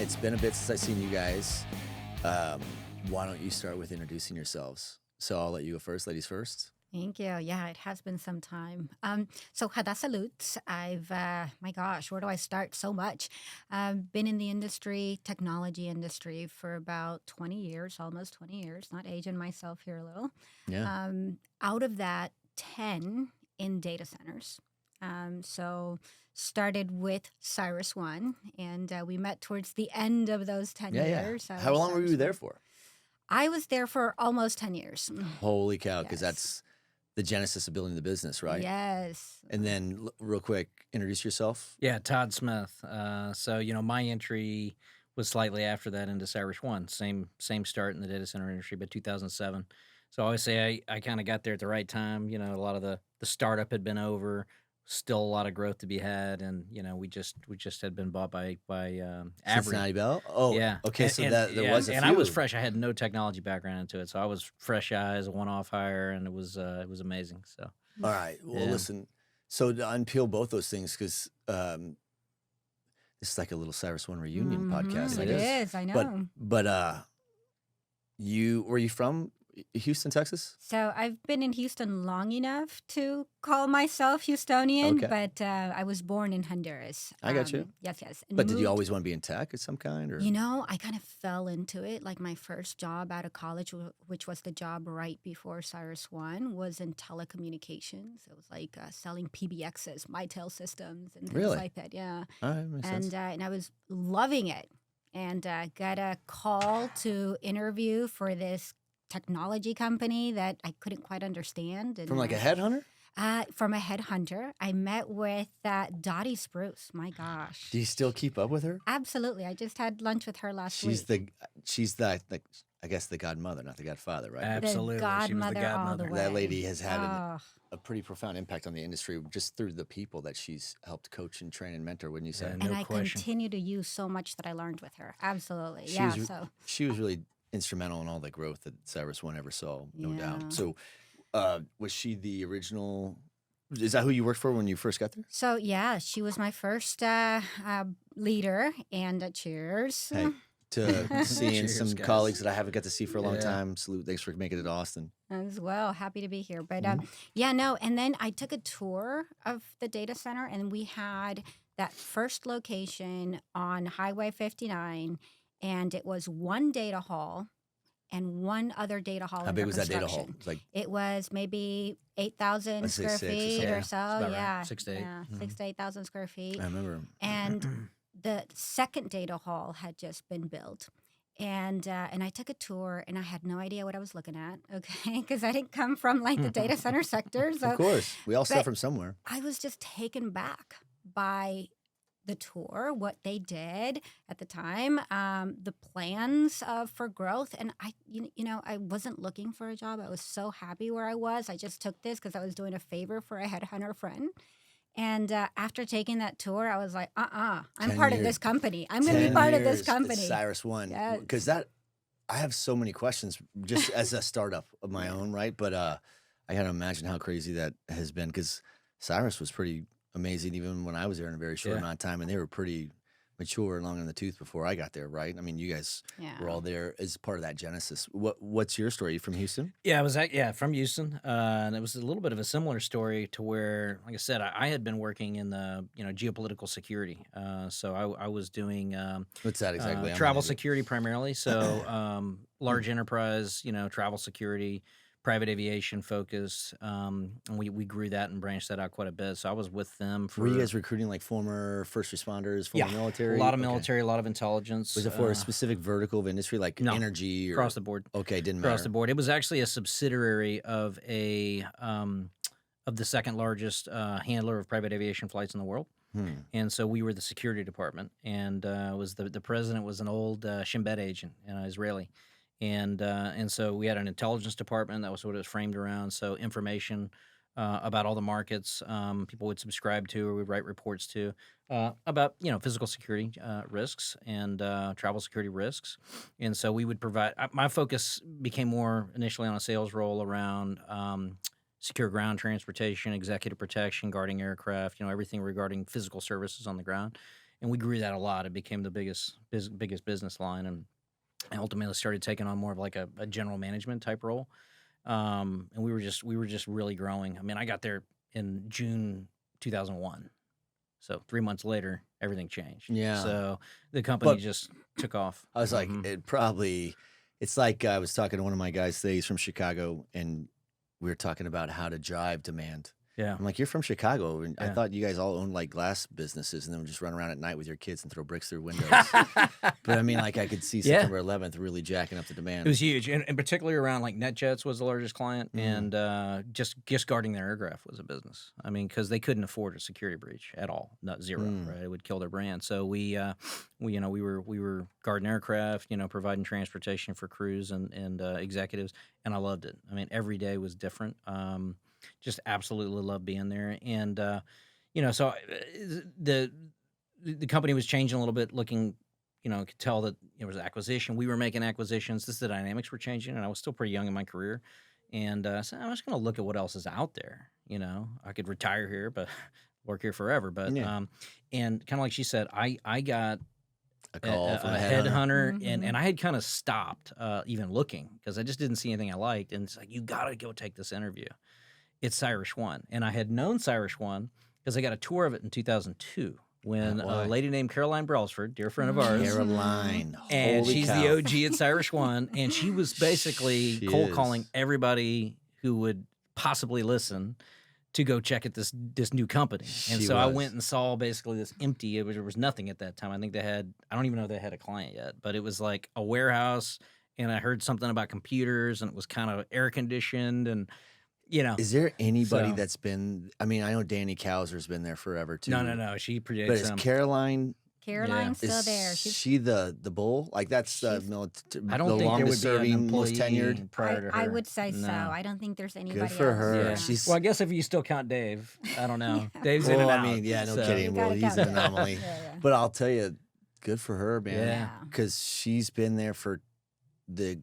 it's been a bit since I've seen you guys. Why don't you start with introducing yourselves? So I'll let you go first. Ladies first. Thank you. Yeah, it has been some time. So Hadassa Lutz, my gosh, where do I start? So much. I've been in the industry, technology industry for about 20 years, almost 20 years, not aging myself here a little. Yeah. Out of that, 10 in data centers. So started with Cyrus One, and we met towards the end of those 10 Yeah. years. How long were you there for? I was there for almost 10 years. Holy cow, because Yes. that's the genesis of building the business, right? Yes. And then real quick, introduce yourself. Yeah, Todd Smith. So my entry was slightly after that into Cyrus One. Same start in the data center industry, but 2007. So I always say I kind of got there at the right time. A lot of the startup had been over, still a lot of growth to be had, and we just had been bought by Avery. Cincinnati Bell? Oh, Yeah. okay, so there was a and few. I was fresh. I had no technology background into it, so I was fresh eyes, a one-off hire, and it was amazing. So All right, well, Yeah. listen, so to unpeel both those things, because this is like a little Cyrus One reunion podcast, I It guess. is, I know. But were you from Houston, Texas? So I've been in Houston long enough to call myself Houstonian, Okay. but I was born in Honduras. I got you. Yes. And But did you moved- always want to be in tech of some kind? Or I kind of fell into it. Like my first job out of college, which was the job right before Cyrus One, was in telecommunications. It was like selling PBXs, Mitel systems, and things Really? like that. Yeah. All right, makes sense. And I was loving it, and got a call to interview for this technology company that I couldn't quite understand. And, From like a headhunter? from a headhunter. I met with Dottie Spruce. My gosh. Do you still keep up with her? Absolutely. I just had lunch with her last She's week. I guess the godmother, not the godfather, right? Absolutely, she was the godmother all the godmother. way. That lady has had Oh, a pretty profound impact on the industry just through the people that she's helped coach and train and mentor, wouldn't you say? Yeah, and no I question. continue to use so much that I learned with her. Absolutely. She Yeah. was- So She was really instrumental in all the growth that Cyrus One ever saw, no Yeah. doubt. So was she the original? Is that who you worked for when you first got there? yeah, she was my first leader, and cheers. Hey, to seeing Cheers, some guys. colleagues that I haven't got to see for a long Yeah. time. Salute. Thanks for making it to Austin. As well. Happy to be here. But Mhm. and then I took a tour of the data center, and we had that first location on Highway 59, and it was one data hall and one other data hall. How under big was that data hall? construction. Like, It was maybe 8,000 Let's say square 6 or feet something. or Yeah, so. that's about right. Yeah. 6 to 8. Yeah, Mhm. 6 to 8,000 square feet. I remember. And the second data hall had just been built. And I took a tour, and I had no idea what I was looking at, okay? Because I didn't come from like the data center sector. So Of course, we all start but- from somewhere. I was just taken back by the tour, what they did at the time, the plans for growth. And I wasn't looking for a job. I was so happy where I was. I just took this because I was doing a favor for a headhunter friend. And after taking that tour, I was like, I'm 10 part of years. this company. I'm going to be part of this company. Cyrus One, Yes. because I have so many questions just as a startup of my own, right? But I gotta imagine how crazy that has been, because Cyrus was pretty amazing even when I was there in a very short Yeah. amount of time, and they were pretty mature and long in the tooth before I got there, right? I mean, you guys Yeah. were all there as part of that genesis. What's your story? You from Houston? Yeah, I was from Houston, and it was a little bit of a similar story to where, like I said, I had been working in the geopolitical security. So I was doing What's that exactly? I'm travel not- security primarily. So large enterprise, travel security, private aviation focus. And we grew that and branched that out quite a bit. So I was with them for Were you guys recruiting like former first responders, former military? a lot of Okay. military, a lot of intelligence. Was it for a specific vertical of industry, like no. energy or across the board? Okay, didn't Across matter. the board. It was actually a subsidiary of of the second largest handler of private aviation flights in the world. And so we were the security department, and was the president was an old Shin Bet agent, Israeli, and so we had an intelligence department. That was what it was framed around. So information about all the markets people would subscribe to or would write reports to about physical security risks and travel security risks. And so we would provide. My focus became more initially on a sales role around secure ground transportation, executive protection, guarding aircraft, everything regarding physical services on the ground. and we grew that a lot. It became the biggest business line, and I ultimately started taking on more of like a general management type role. And we were just really growing. I mean, I got there in June 2001. So 3 months later, everything changed. Yeah. So the company But just took off. I was like, it's like I was talking to one of my guys today. He's from Chicago, and we were talking about how to drive demand. Yeah. I'm like, you're from Chicago, and I Yeah. thought you guys all owned like glass businesses, and then would just run around at night with your kids and throw bricks through windows. But I mean, like I could see Yeah. September 11th really jacking up the It demand. was huge, and particularly around like NetJets was the largest client, Mm. and just guarding their aircraft was a business. I mean, because they couldn't afford a security breach at all, not zero, Mm. right? It would kill their brand. So we were guarding aircraft, providing transportation for crews and executives, and I loved it. I mean, every day was different. Just absolutely loved being there, and so the company was changing a little bit, looking. Could tell that there was acquisition. We were making acquisitions. The dynamics were changing, and I was still pretty young in my career. And so I'm just going to look at what else is out there. I could retire here, but work here forever. But Yeah. and kind of like she said, I got A call from a a headhunter. headhunter, and I had kind of stopped even looking because I just didn't see anything I liked. And it's like, you got to go take this interview. It's Cyrus One, and I had known Cyrus One because I got a tour of it in 2000 when Why? a lady named Caroline Brailsford, dear friend of ours, Caroline. and Holy she's cow. the OG at Cyrus One, and she was basically She cold is. calling everybody who would possibly listen to go check at this new company. And She so I was. went and saw basically this empty. There was nothing at that time. I think I don't even know if they had a client yet, but it was like a warehouse, and I heard something about computers, and it was kind of air conditioned, and Is there anybody So- that's been? I mean, I know Danny Kauser's been there forever too. no, she But predates is him. Caroline? Caroline's Is still there. She's she the bull? Like that's the She's- military, I don't the think there would longest be an serving, most employee tenured. prior to her. I would say so. No. I don't think there's anybody for else. her. Yeah. Yeah. She's Well, I guess if you still count Dave, I don't know. Yeah. Dave's in well, and I out. mean, yeah, no so- kidding. You Well, gotta he's count an that. anomaly. Yeah. But I'll tell you, good for her, man. Yeah. Because she's been there for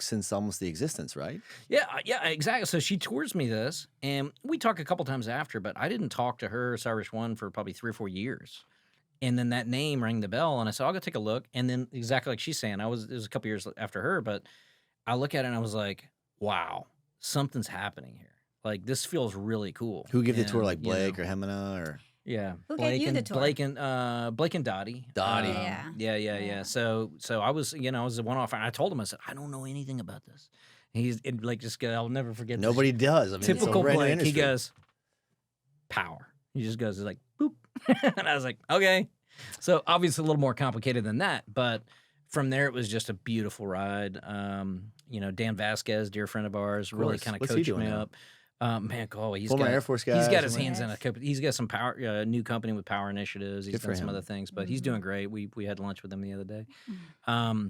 since almost the existence, right? Yeah, exactly. So she tours me this, and we talk a couple times after, but I didn't talk to her, Cyrus One, for probably 3 or 4 years. And then that name rang the bell, and I said, I'll go take a look. And then exactly like she's saying, it was a couple years after her, but I look at it and I was like, wow, something's happening here. Like, this feels really cool. Who gave the tour, And, like Blake or Hemina or? Yeah. Who gave you the tour? Blake and Dottie. Dottie. Yeah. Yeah. So I was, I was a one-off. And I told him, I said, I don't know anything about this. I'll never forget this. Nobody does. I mean, Typical it's a brand new Blake. He industry. goes, power. He just goes, it's like, boop. And I was like, okay. So obviously a little more complicated than that. But from there, it was just a beautiful ride. Dan Vasquez, dear friend of ours, really course. kind of What's he coached doing me now? up. He's Former got Air Force guy. he's or got his something? hands in a couple. He's got some power, new company with power initiatives. He's Good for done some him. other things, but he's doing great. We had lunch with him the other day, Mm-hmm.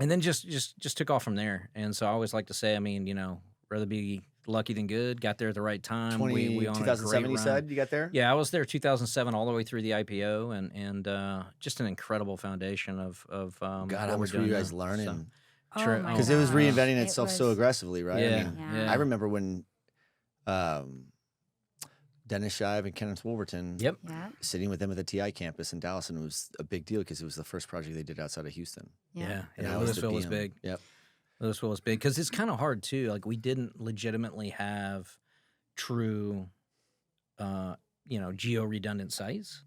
and then just took off from there. And so I always like to say, I mean, rather be lucky than good. Got there at the right time. 20, We on a 2007, great you run. said you got there? Yeah, I was there 2007 all the way through the IPO, and just an incredible foundation of God, what how we're much were doing you guys now. learning? So, Oh True. my Because it was gosh. reinventing It itself so was- aggressively, right? I Yeah, mean, Yeah. I remember when Dennis Shive and Kenneth Wolverton Yep. Yeah. sitting with them at the TI campus in Dallas, and it was a big deal because it was the first project they did outside of Houston. Yeah. And I was the Louisville was PM. big. Yep. Louisville was big because it's kind of hard too. Like we didn't legitimately have true, geo redundant sites,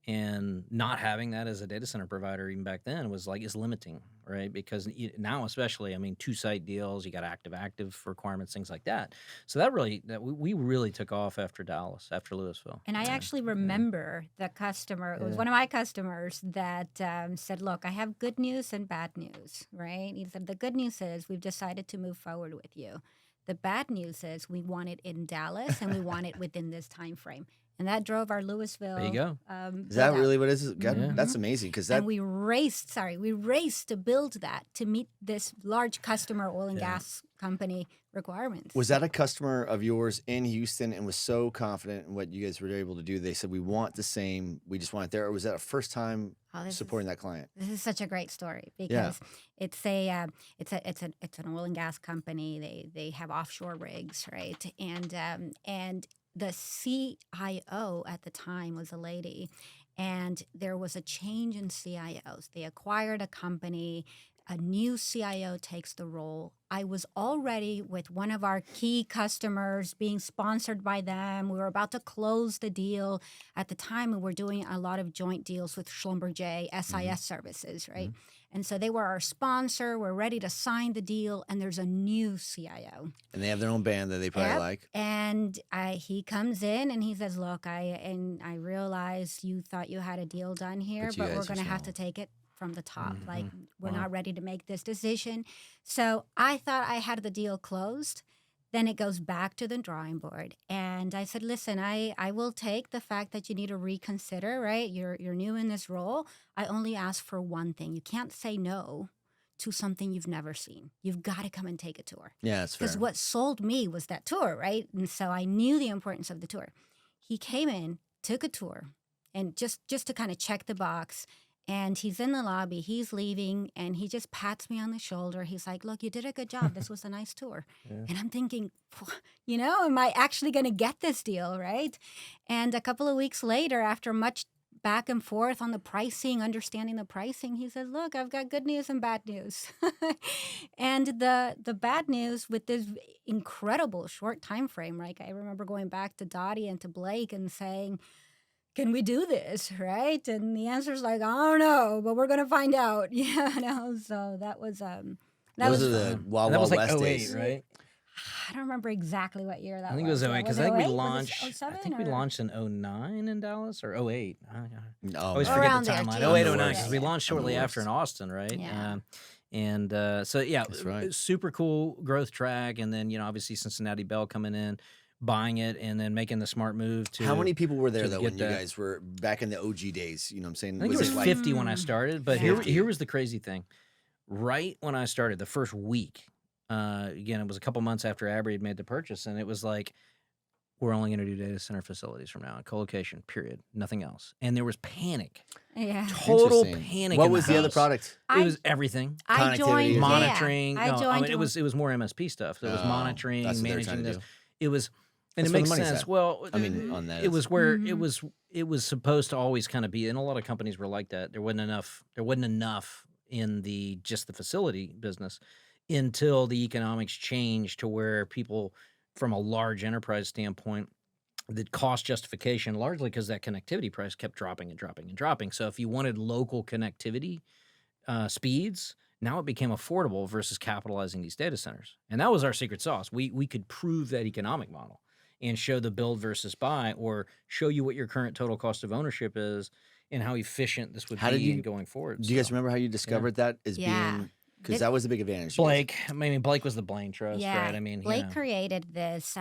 and not having that as a data center provider even back then is limiting, right? Because now especially, I mean, 2-site deals, you got active requirements, things like that. So we really took off after Dallas, after Louisville. And I actually remember the customer, it was Yeah. one of my customers that said, look, I have good news and bad news, right? He said, the good news is we've decided to move forward with you. The bad news is we want it in Dallas and we want it within this time frame. And that drove our Louisville. There you go. Is that build-out. really what it is? God, Yeah. That's amazing because that And we raced to build that to meet this large customer oil and Yeah. gas company requirements. was that a customer of yours in Houston and was so confident in what you guys were able to do. They said, we want the same, we just want it there. Or was that a first time Oh, this is- supporting that client? This is such a great story because it's an oil and gas company. They have offshore rigs, right? And the CIO at the time was a lady, and there was a change in CIOs. They acquired a company. A new CIO takes the role. I was already with one of our key customers being sponsored by them. We were about to close the deal. At the time, we were doing a lot of joint deals with Schlumberger, SIS services, right? And so they were our sponsor. We're ready to sign the deal, and there's a new CIO. And they have their own band that they probably Yep. like. And he comes in and he says, "Look, I realize you thought you had a deal done here, But you but we're guys are going to have to small." take it from the top. Like, we're Wow. not ready to make this decision." So I thought I had the deal closed. Then it goes back to the drawing board. And I said, "Listen, I will take the fact that you need to reconsider, right? You're new in this role. I only ask for one thing. You can't say no to something you've never seen. You've got to come and take a tour." Yeah, that's fair. Because what sold me was that tour, right? And so I knew the importance of the tour. He came in, took a tour, and just to kind of check the box. And he's in the lobby, he's leaving, and he just pats me on the shoulder. He's like, "Look, you did a good job. This was a nice tour." And I'm thinking, am I actually going to get this deal, right? And a couple of weeks later, after much back and forth on the pricing, understanding the pricing, he says, "Look, I've got good news and bad news." And the bad news with this incredible short time frame, right? I remember going back to Dottie and to Blake and saying, "Can we do this?" Right? And the answer's like, "I don't know, but we're gonna find out." So that was that Those was are the fun. Wild And that was Wild like West 08, days. right? I don't remember exactly what year that I think it was 08 because I think we 08? Was it launched. I 07 think we or- launched in 09 in Dallas or 08. I Oh, always man. forget Around the there, timeline. too. 08, I'm the 09 worst. because we launched I'm the shortly after in worst. Austin, right? Yeah. So yeah, That's right. super cool growth track, and then obviously Cincinnati Bell coming in, buying it, and then making the smart move to. How many people were there to though get when you that. guys were back in the OG days? You know what I'm saying? I think it was it like 50 when I started, but Yeah. here was the crazy thing. Right when I started, the first week, again, it was a couple months after Abry had made the purchase, and it was like, we're only going to do data center facilities from now on, co-location, period, nothing else. And there was panic, Yeah. total Interesting. panic. What in was the other house. product? It was everything. I joined Connectivity. Monitoring. Yeah, I No, joined. mean, it was more MSP stuff. So it was Oh, monitoring, that's what they were trying managing to this. do. It was, and That's it where the makes money's sense. at. Well, I mean, on that it was where Mhm. it was supposed to always kind of be, and a lot of companies were like that. There wasn't enough in just the facility business until the economics changed to where people, from a large enterprise standpoint, the cost justification, largely because that connectivity price kept dropping and dropping and dropping. So if you wanted local connectivity speeds, now it became affordable versus capitalizing these data centers. And that was our secret sauce. We could prove that economic model and show the build versus buy, or show you what your current total cost of ownership is and how efficient this would How did be you- going forward. Do you guys So, remember how you discovered that as Yeah. being because This- that was a big advantage? to you guys. Blake, Blake was the Blaine Trust, Yeah, right? I mean, Blake created this,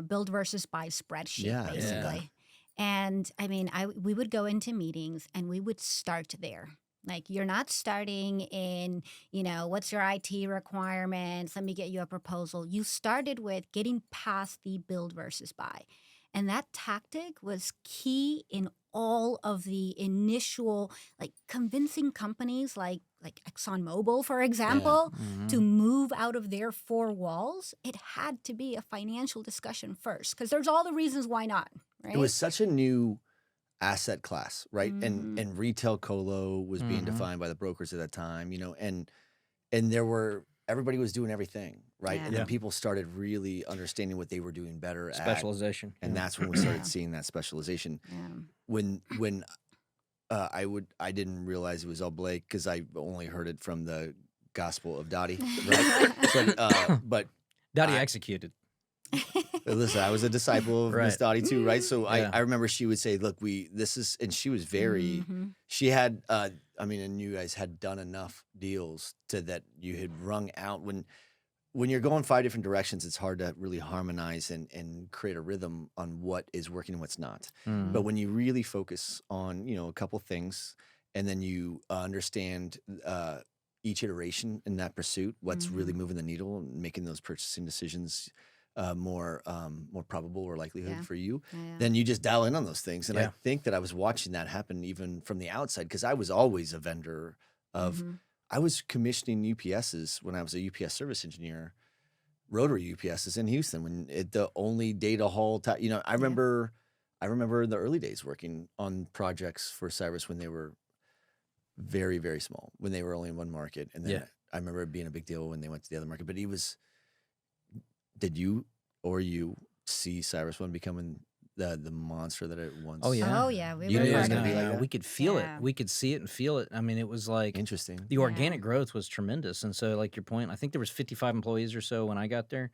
build versus buy spreadsheet, Yeah, yeah. basically. And I mean, we would go into meetings and we would start there. Like, you're not starting in, what's your IT requirements? Let me get you a proposal. You started with getting past the build versus buy. And that tactic was key in all of the initial, like, convincing companies like ExxonMobil, for example, Mhm. to move out of their four walls. It had to be a financial discussion first, because there's all the reasons why not, right? It was such a new asset class, right? Mhm. And retail colo was being Mhm. defined by the brokers at that time, and everybody was doing everything, right? And Yeah. then people started really understanding what they were doing better at. specialization. And yeah. that's when we started seeing that specialization. Yeah. When I didn't realize it was all Blake because I only heard it from the Gospel of Dottie, right? but Dottie I- executed. listen, I was a disciple of Miss Right. Dottie too, right? So Yeah. I remember she would say, "Look, and she was very." Mhm. She had, and you guys had done enough deals to that you had wrung out. When you're going 5 different directions, it's hard to really harmonize and create a rhythm on what is working and what's not. Mhm. But when you really focus on, a couple things, and then you understand each iteration in that pursuit, what's really moving the needle and making those purchasing decisions more probable or likelihood Yeah. for you, Yeah. then you just dial in on those things. And I Yeah. think that I was watching that happen even from the outside, because I was always a vendor of, Mhm. I was commissioning UPSs when I was a UPS service engineer, rotary UPSs in Houston, when the only data hall, I remember I remember in the early days working on projects for Cyrus when they were very, very small, when they were only in one market. And then Yeah. I remember it being a big deal when they went to the other market. But did you see Cyrus One becoming the monster that it once? Oh, yeah. Oh yeah, we You were knew it was part gonna of be it. like that? We could feel Yeah. it. We could see it and feel it. I mean, it was like Interesting. the organic growth was tremendous. And so, like your point, I think there was 55 employees or so when I got there.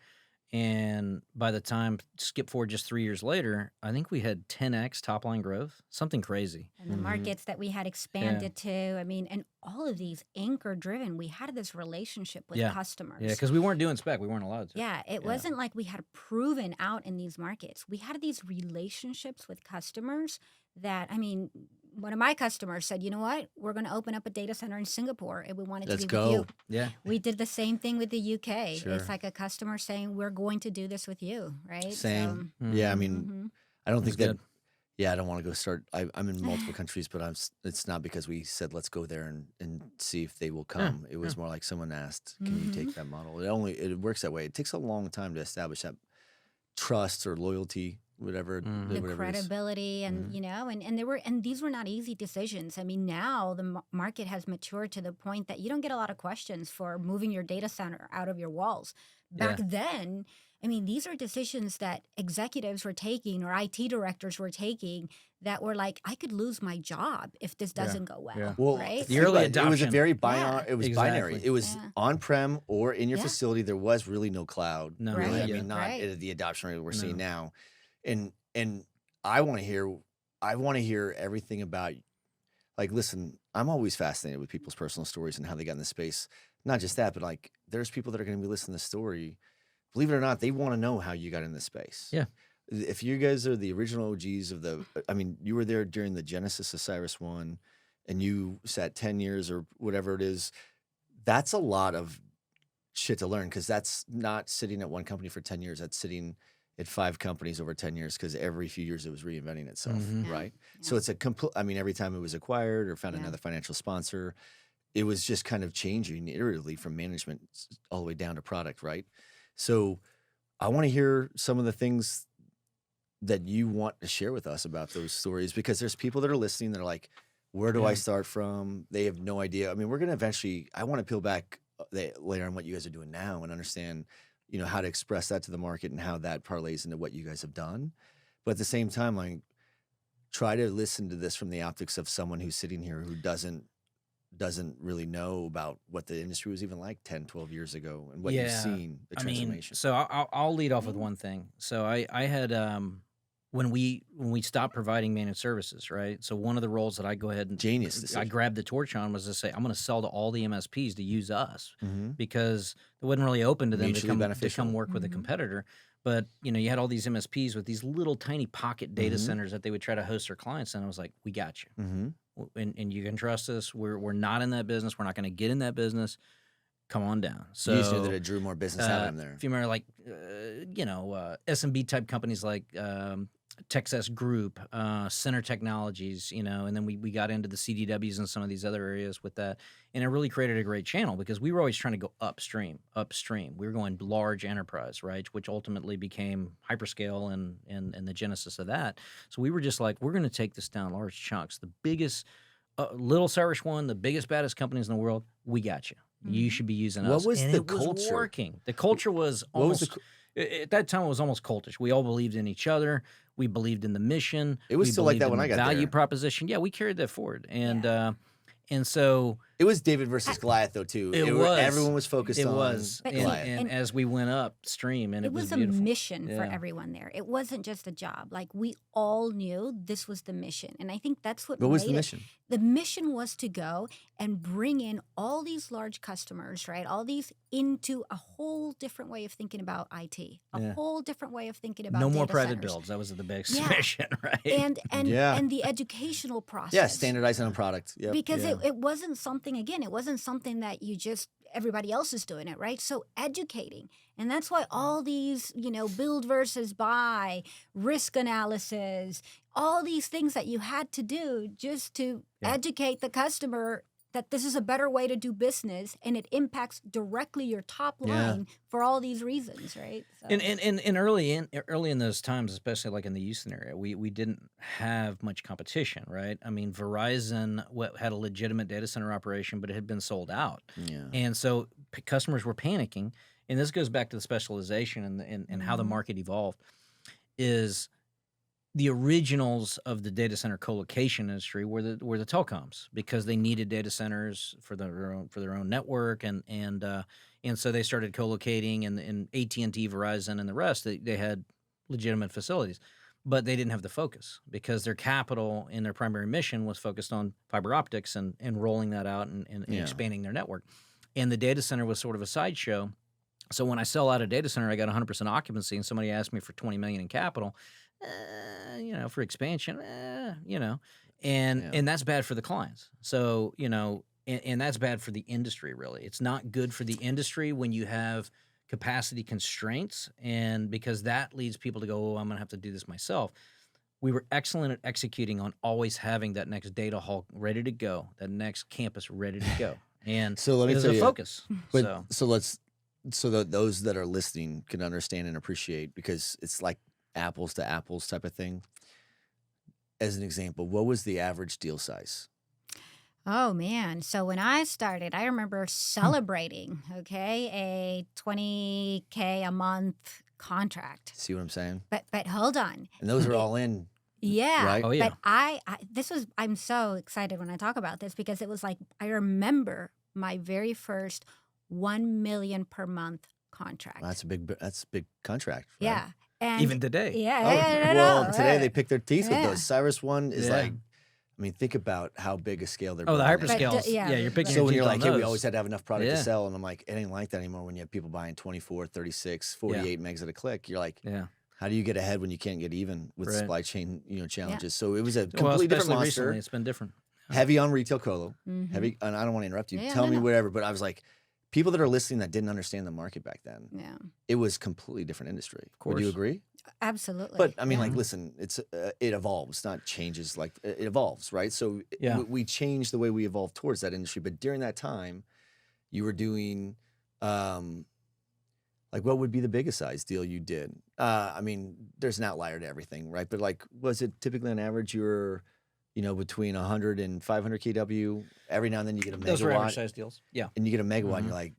And by the time, skip forward just 3 years later, I think we had 10x top line growth, something crazy. And the Mhm. markets that we had expanded to, I mean, and all of these anchor driven, we had this relationship with Yeah. customers. Yeah, because we weren't doing spec. We weren't allowed to. Yeah, it wasn't like we had proven out in these markets. We had these relationships with customers that, I mean, one of my customers said, you know what, we're going to open up a data center in Singapore and we want it Let's to be with you. go. Yeah. We did the same thing with the UK. Sure. It's like a customer saying, we're going to do this with you, right? Same. So, Yeah, I Mhm. mean, mhm. I don't It was think that. good. Yeah, I don't want to go start. I'm in multiple countries, but it's not because we said let's go there and see if they will come. It was more like someone asked, "Can you take that model?" It works that way. It takes a long time to establish that trust or loyalty, whatever. Mhm. The whatever it is. credibility and Mhm. you know and these were not easy decisions. I mean, now the market has matured to the point that you don't get a lot of questions for moving your data center out of your walls. Back then, I mean, these are decisions that executives were taking or IT directors were taking that were like, I could lose my job if this Yeah. doesn't go well, Yeah. Well, right? The think early about it. It was a adoption. very Yeah. It was binary. Exactly. It was Yeah. on-prem or in your Yeah. facility. There was really no cloud. No, really. Right. I mean, not Right. the adoption rate we're seeing No. now. And I want to hear everything about. Like, listen, I'm always fascinated with people's personal stories and how they got in this space. Not just that, but like, there's people that are going to be listening to the story. Believe it or not, they want to know how you got in this space. Yeah. If you guys are the original OGs of I mean, you were there during the genesis of Cyrus One, and you sat 10 years or whatever it is. That's a lot of shit to learn because that's not sitting at one company for 10 years. That's sitting at 5 companies over 10 years because every few years it was reinventing itself, Mhm. right? Yeah. So it's a complete, I mean, every time it was acquired or found Yeah. another financial sponsor, it was just kind of changing iteratively from management all the way down to product, right? So I want to hear some of the things that you want to share with us about those stories because there's people that are listening that are like, where do I Yeah. start from? They have no idea. I mean, we're going to eventually, I want to peel back later on what you guys are doing now and understand, you know, how to express that to the market and how that parlays into what you guys have done. But at the same time, like, try to listen to this from the optics of someone who's sitting here who doesn't really know about what the industry was even like 10, 12 years ago and what you've Yeah. seen, the I mean, transformation. so I'll lead off with Yeah. one thing. So I had when we stopped providing managed services, right? So one of the roles that I go ahead and Genius I decision. grabbed the torch on was to say I'm going to sell to all the MSPs to use us Mhm. because it wasn't really open to them to Mutually come beneficial. work with a Mhm. competitor. But you know, you had all these MSPs with these little tiny pocket data Mhm. centers that they would try to host their clients, and I was like, we got you. Mhm. And you can trust us. We're not in that business. We're not going to get in that business. Come on down. You just knew that So, it drew more business out of them there. if you remember, like SMB type companies like Texas Group, Center Technologies, you know, and then we got into the CDWs and some of these other areas with that, and it really created a great channel because we were always trying to go upstream. We were going large enterprise, right, which ultimately became hyperscale and the genesis of that. So we were just like, we're going to take this down large chunks. The biggest, little Cyrus One, the biggest, baddest companies in the world, we got you. You Mhm. should be using What us. was And the it was culture? working. The culture was What was almost the at that time. It was almost cultish. We all believed in each other. We believed in the mission. It was We still like believed that in when the I got value there. proposition. Yeah, we carried that forward, and so It was David versus Goliath, though, too. It was. Everyone was focused it on was. But Goliath. And as we went upstream, and It it was was a beautiful. mission for Yeah. everyone there. It wasn't just a job. Like we all knew this was the mission. And I think that's what What was made the it. mission? The mission was to go and bring in all these large customers, right? All these into a whole different way of thinking about IT, a Yeah. whole different way of thinking about No more data private centers. builds. That was the big Yeah. mission, right? And Yeah. and the educational process. Yeah, standardizing on product. Yep. Because Yeah. it wasn't something, again, it wasn't something that you just, everybody else is doing it, right? So educating. And that's why all these, build versus buy, risk analysis, all these things that you had to do just to Yeah. educate the customer that this is a better way to do business, and it impacts directly your top line for all these reasons, right? So. And early in those times, especially like in the Houston area, we didn't have much competition, right? I mean, Verizon had a legitimate data center operation, but it had been sold out, and so customers were panicking. And this goes back to the specialization and how the market evolved. Is the originals of the data center co-location industry were the telecoms, because they needed data centers for their own network, and so they started co-locating, and AT&T, Verizon, and the rest, they had legitimate facilities, but they didn't have the focus, because their capital and their primary mission was focused on fiber optics and rolling that out and expanding their network, and the data center was sort of a sideshow. So when I sell out a data center, I got 100% occupancy, and somebody asked me for $20 million in capital. For expansion, and that's bad for the clients. So, and that's bad for the industry, really. It's not good for the industry when you have capacity constraints, and because that leads people to go, I'm going to have to do this myself. We were excellent at executing on always having that next data hall ready to go, that next campus ready to go. And so let me there's tell a you, focus. So that those that are listening can understand and appreciate, because it's like apples to apples type of thing. As an example, what was the average deal size? Oh man. So when I started, I remember celebrating, a $20K a month contract. See what I'm saying? But hold on. And those are all in. Yeah. Right? Oh, yeah. But I'm so excited when I talk about this, because it was like, I remember my very first 1 million per month contract. That's a big contract. Right? Yeah. And Even today. Yeah. Today they pick their teeth with Yeah. those. Cyrus one is like, I mean, think about how big a scale they're Oh, the building. hyperscales. yeah, You're picking So your when you're teeth like, on hey, we those. always had to have enough product to Yeah. sell. And I'm like, it ain't like that anymore when you have people buying 24, 36, 48 megs at a click. You're like, how do you get ahead when you can't get even with supply chain challenges? So it was a completely different especially monster. recently, it's been different. Heavy on retail colo. Mm-hmm. Heavy, and I don't want to interrupt you. Yeah, Tell me no. whatever. But I was like, people that are listening that didn't understand the market back then, Yeah. it was completely different industry. course. Would you agree? Absolutely. But I mean, Yeah. like, listen, it evolves, not changes. Like it evolves, right? So we changed the way we evolved towards that industry. But during that time, you were doing, like, what would be the biggest size deal you did? I mean, there's an outlier to everything, right? But like, was it typically on average you were, between 100 and 500 kW? Every now and then you get a Those were average megawatt, size deals. Yeah. and you get a megawatt, and you're like,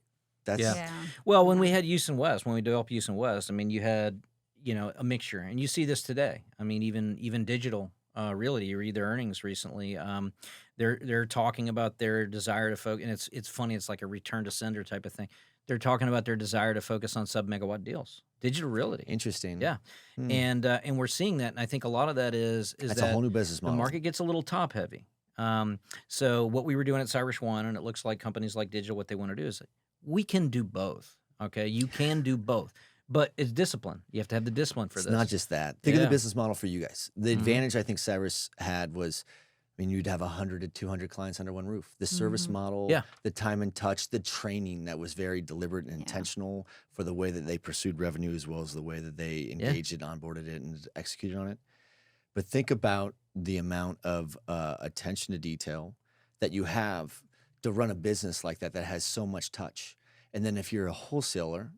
that's Yeah. Well, when we had Houston West, when we developed Houston West, I mean, you had, a mixture, and you see this today. I mean, even digital realty, you read their earnings recently. They're talking about their desire to focus, and it's funny. It's like a return to sender type of thing. They're talking about their desire to focus on sub-megawatt deals, digital realty. interesting. Yeah, and we're seeing that, and I think a lot of that is That's that a whole new business the model. market gets a little top heavy. So what we were doing at Cyrus One, and it looks like companies like Digital, what they want to do is we can do both. Okay, you can do both, but it's discipline. You have to have the discipline for It's this. not just that. Think of the Yeah. business model for you guys. The advantage I think Cyrus had was, I mean, you'd have 100 to 200 clients under one roof. The service model, the time and touch, the training that was very deliberate and intentional for the way that they pursued revenue, as well as the way that they engaged it, onboarded it, and executed on it. But think about the amount of attention to detail that you have to run a business like that has so much touch. And then if you're a wholesaler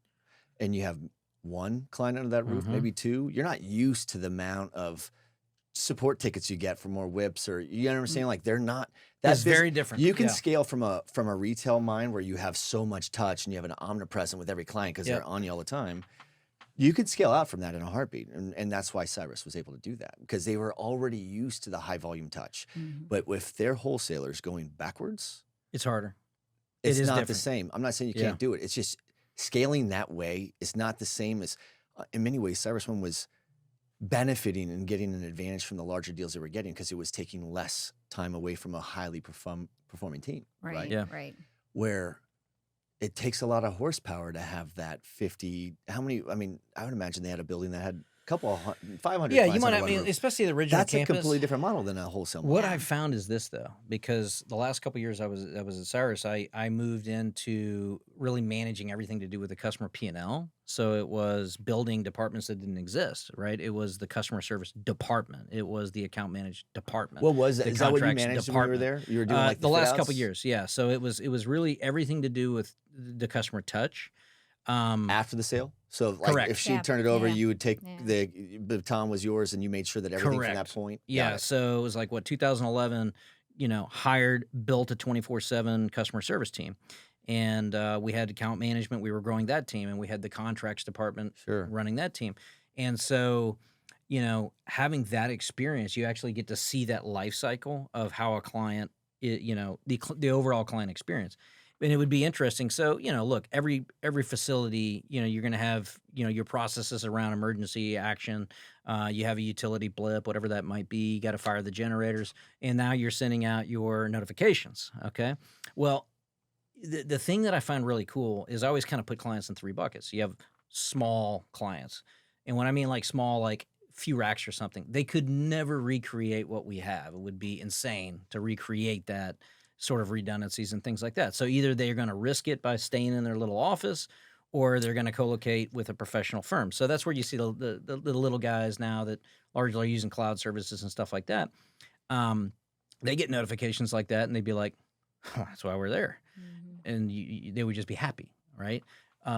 and you have one client under that roof, maybe two, you're not used to the amount of support tickets you get for more whips, or you know what I'm saying? Like, they're not. That's very different. You can scale from a retail mind where you have so much touch and you have an omnipresent with every client because they're on you all the time. You could scale out from that in a heartbeat, and that's why Cyrus was able to do that, because they were already used to the high volume touch. But with their wholesalers going backwards, It's harder. it's It is not the different. same. I'm not saying you can't do it. It's just scaling that way is not the same as, in many ways, Cyrus One was benefiting and getting an advantage from the larger deals they were getting because it was taking less time away from a highly performing team. Right. Yeah. Right. Where it takes a lot of horsepower to have that 50. How many? I mean, I would imagine they had a building that had couple 500 Yeah, you clients might. under I one mean, roof. especially the original That's campus. a completely different model than a wholesale model. What Yeah. I've found is this though, because the last couple of years I was at Cyrus, I moved into really managing everything to do with the customer P&L. So it was building departments that didn't exist, right? It was the customer service department. It was the account managed department. What was that? The Is that what you contracts managed when you were department. there? You were doing like The last couple fit-outs? years, yeah. So it was really everything to do with the customer touch. After the sale? So like Correct. if she Yeah, turned it over, yeah, you would take yeah. the baton was yours and you made sure that everything from that Correct. point. Got Yeah. it. So it was like 2011, hired, built a 24/7 customer service team. And we had account management. We were growing that team, and we had the contracts department Sure. running that team. And so, having that experience, you actually get to see that life cycle of how a client, the overall client experience. And it would be interesting. So, look, every facility, you're going to have, your processes around emergency action. You have a utility blip, whatever that might be. You got to fire the generators. And now you're sending out your notifications. Okay. Well, the thing that I find really cool is I always kind of put clients in 3 buckets. You have small clients. And when I mean like small, like few racks or something, they could never recreate what we have. It would be insane to recreate that sort of redundancies and things like that. So either they're going to risk it by staying in their little office, or they're going to co-locate with a professional firm. So that's where you see the little guys now that largely are using cloud services and stuff like that. They get notifications like that, and they'd be like, that's why we're there. And they would just be happy, right?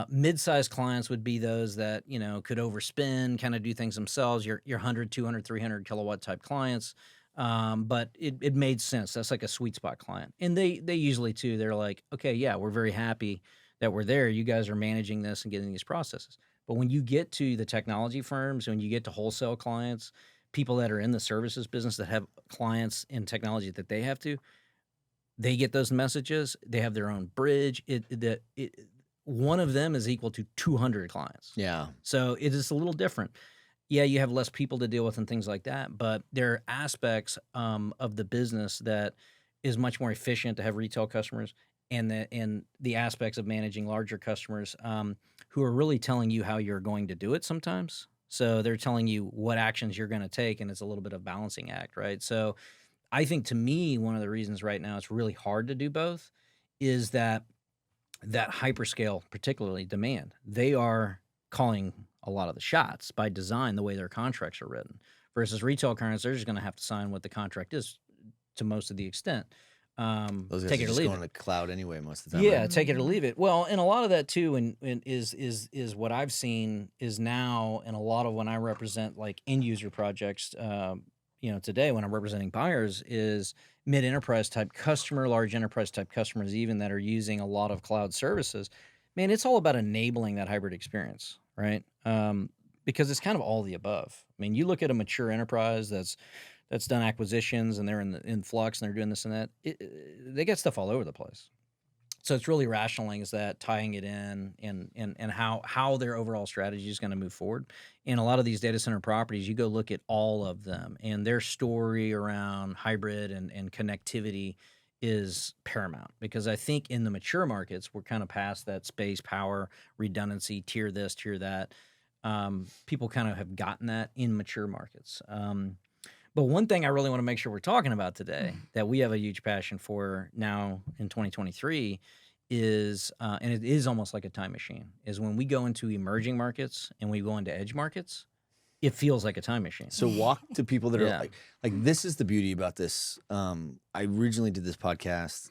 Mid-sized clients would be those that, could overspend, kind of do things themselves, your 100, 200, 300 kilowatt type clients. But it made sense. That's like a sweet spot client. And they usually too, they're like, okay, yeah, we're very happy that we're there. You guys are managing this and getting these processes. But when you get to the technology firms, when you get to wholesale clients, people that are in the services business that have clients in technology that they get those messages. They have their own bridge. One of them is equal to 200 clients. Yeah. So it is a little different. Yeah, you have less people to deal with and things like that, but there are aspects of the business that is much more efficient to have retail customers, and the aspects of managing larger customers who are really telling you how you're going to do it sometimes. So they're telling you what actions you're going to take, and it's a little bit of balancing act, right? So I think, to me, one of the reasons right now it's really hard to do both is that hyperscale, particularly demand, they are calling a lot of the shots by design, the way their contracts are written, versus retail clients, they're just going to have to sign what the contract is to most of the extent. Those guys Take are it or just leave going it. to cloud anyway most of the time. Yeah, right? take it or leave it. Well, and a lot of that too, and is what I've seen is now, and a lot of when I represent like end user projects, today when I'm representing buyers, is mid-enterprise type customer, large enterprise type customers, even that are using a lot of cloud services. Man, it's all about enabling that hybrid experience, right? Because it's kind of all the above. I mean, you look at a mature enterprise that's done acquisitions and they're in flux and they're doing this and that. They get stuff all over the place. So it's really rationalizing that, tying it in, and how their overall strategy is going to move forward. And a lot of these data center properties, you go look at all of them, and their story around hybrid and connectivity is paramount, because I think in the mature markets, we're kind of past that space, power, redundancy, tier this, tier that. People kind of have gotten that in mature markets. But one thing I really want to make sure we're talking about today that we have a huge passion for now in 2023 is, and it is almost like a time machine, is when we go into emerging markets and we go into edge markets, it feels like a time machine. So walk to people that Yeah. are like this is the beauty about this. I originally did this podcast.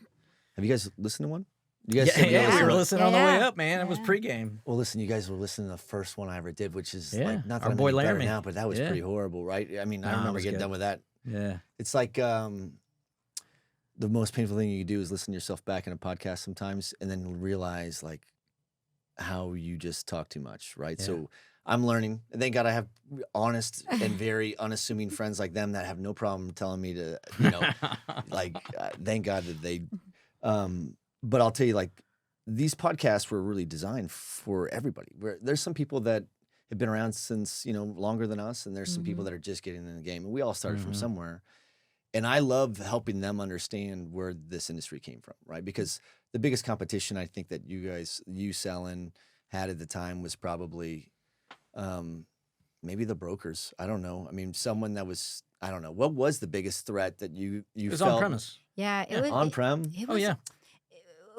Have you guys listened to one? You guys said you we listened were to it? listening on the way Yeah. up, man. It was Yeah. pregame. Well, listen, you guys were listening to the first one I ever did, which is Yeah. like not that Our I'm boy any better Laramie. now, but that was Yeah. pretty horrible, right? I mean, I Nah, it remember was getting good. done with that. Yeah. It's like the most painful thing you can do is listen to yourself back in a podcast sometimes, and then realize like how you just talk too much, right? Yeah. So I'm learning. And thank God I have honest and very unassuming friends like them that have no problem telling me to, thank God that they. But I'll tell you, like, these podcasts were really designed for everybody. There's some people that have been around since longer than us, and there's some people that are just getting in the game, and we all started from somewhere. And I love helping them understand where this industry came from, right? Because the biggest competition I think that you Sellen, had at the time was probably maybe the brokers. I don't know. I mean, someone that was, I don't know. What was the biggest threat that you It was felt? on premise. Yeah, it was. On-prem? It Oh was. yeah.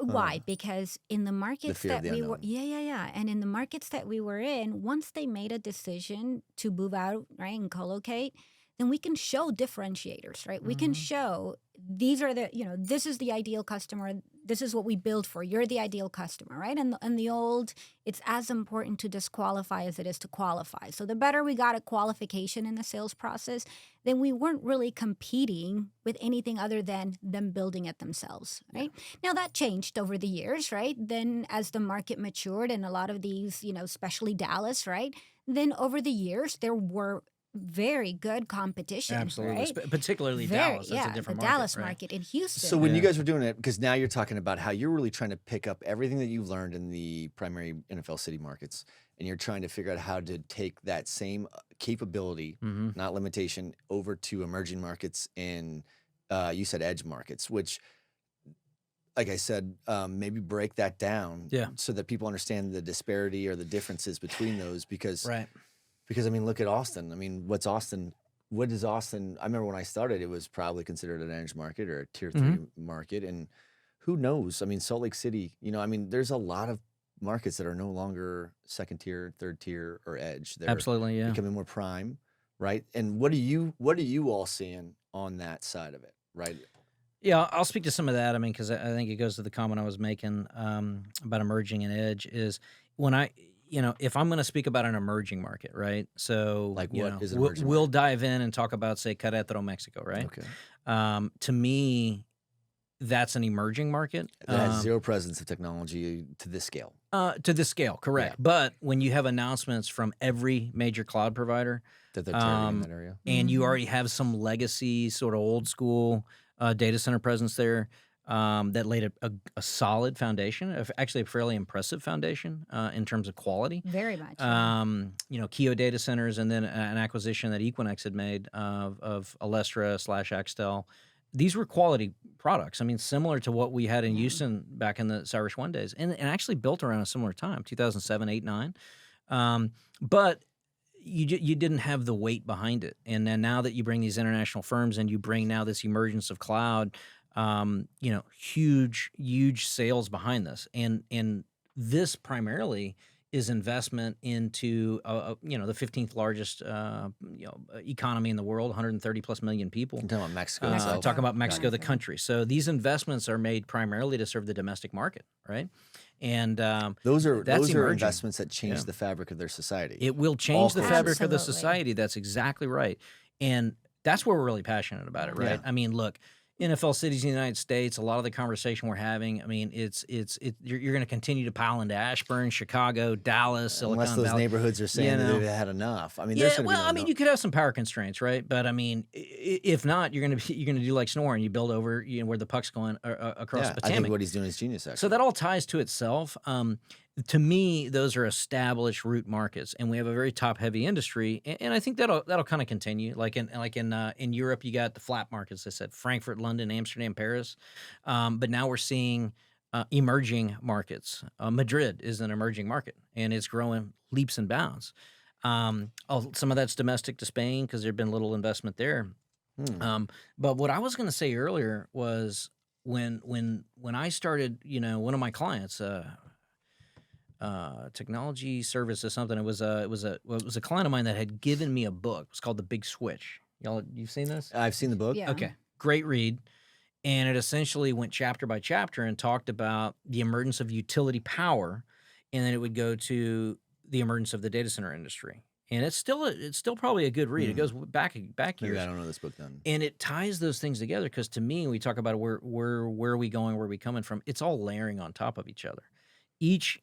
Why? Because in the markets fear of that the we were, unknown. and in the markets that we were in, once they made a decision to move out, right, and co-locate, then we can show differentiators, right? We can show these are the, this is the ideal customer. This is what we build for. You're the ideal customer, right? And the old, it's as important to disqualify as it is to qualify. So the better we got at qualification in the sales process, then we weren't really competing with anything other than them building it themselves, right? Now that changed over the years, right? Then as the market matured and a lot of these, especially Dallas, right? Then over the years, there were very good competition, Absolutely. right? Particularly Very, Dallas. That's a different the market. Dallas right? market in Houston. So when you Yeah. guys were doing it, because now you're talking about how you're really trying to pick up everything that you've learned in the primary NFL city markets, and you're trying to figure out how to take that same capability, Mhm. not limitation, over to emerging markets and you said edge markets, which, like I said, maybe break that down Yeah. so that people understand the disparity or the differences between those. Because Right. I mean, look at Austin. I mean, what's Austin? What is Austin? I remember when I started, it was probably considered an edge market or a tier 3 market. And who knows? I mean, Salt Lake City, I mean, there's a lot of markets that are no longer second tier, third tier, or edge. They're Absolutely. Yeah. becoming more prime, right? And what are you all seeing on that side of it, right? Yeah, I'll speak to some of that. I mean, because I think it goes to the comment I was making about emerging and edge is when if I'm going to speak about an emerging market, right? So, Like what is an we'll, emerging we'll market? dive in and talk about, say, Querétaro, Mexico, right? Okay. To me, that's an emerging market. That has zero presence of technology to this scale. To this scale, correct. Yeah. But when you have announcements from every major cloud provider, That they're targeting that area. and you already have some legacy, sort of old school data center presence there that laid a solid foundation, actually a fairly impressive foundation in terms of quality. Very much. Keo Data Centers, and then an acquisition that Equinix had made of Alestra/Axtel. These were quality products. I mean, similar to what we had in Houston back in the Cyrus One days, and actually built around a similar time, 2007, 8, 9. But you didn't have the weight behind it. And then now that you bring these international firms and you bring now this emergence of cloud, huge sales behind this. And this primarily is investment into the 15th largest economy in the world, 130 plus million people. I'm talking about Mexico itself. Talking about Mexico, the Gotcha. country. So these investments are made primarily to serve the domestic market, right? And Those are that's emerging. investments that change Yeah. the fabric of their society. it will change the cultures. fabric of the Absolutely. society. That's exactly right. And that's where we're really passionate about it, right? Yeah. I mean, look, NFL cities in the United States, a lot of the conversation we're having, I mean, you're going to continue to pile into Ashburn, Chicago, Dallas, Silicon Unless those Valley. neighborhoods are saying that they've had enough. I mean, there's Yeah, gonna well, be no I mean, you could have some power constraints, right? But I mean, if not, you're gonna do like Snoring. You build over, where the puck's going across yeah, I Potomac. think what he's doing is genius, actually. So that all ties to itself. To me, those are established root markets, and we have a very top-heavy industry, and I think that'll kind of continue. Like in Europe, you got the flat markets. I said Frankfurt, London, Amsterdam, Paris, but now we're seeing emerging markets. Madrid is an emerging market, and it's growing leaps and bounds. Some of that's domestic to Spain because there's been little investment there. But what I was going to say earlier was when I started, one of my clients. Technology services something. It was a client of mine that had given me a book. It's called The Big Switch. You've seen this? I've seen the book. Yeah. Okay, great read. And it essentially went chapter by chapter and talked about the emergence of utility power, and then it would go to the emergence of the data center industry. And it's still probably a good read. It goes back Maybe years. I don't know this book then. And it ties those things together because to me, we talk about where are we going, where are we coming from. It's all layering on top of each other. Each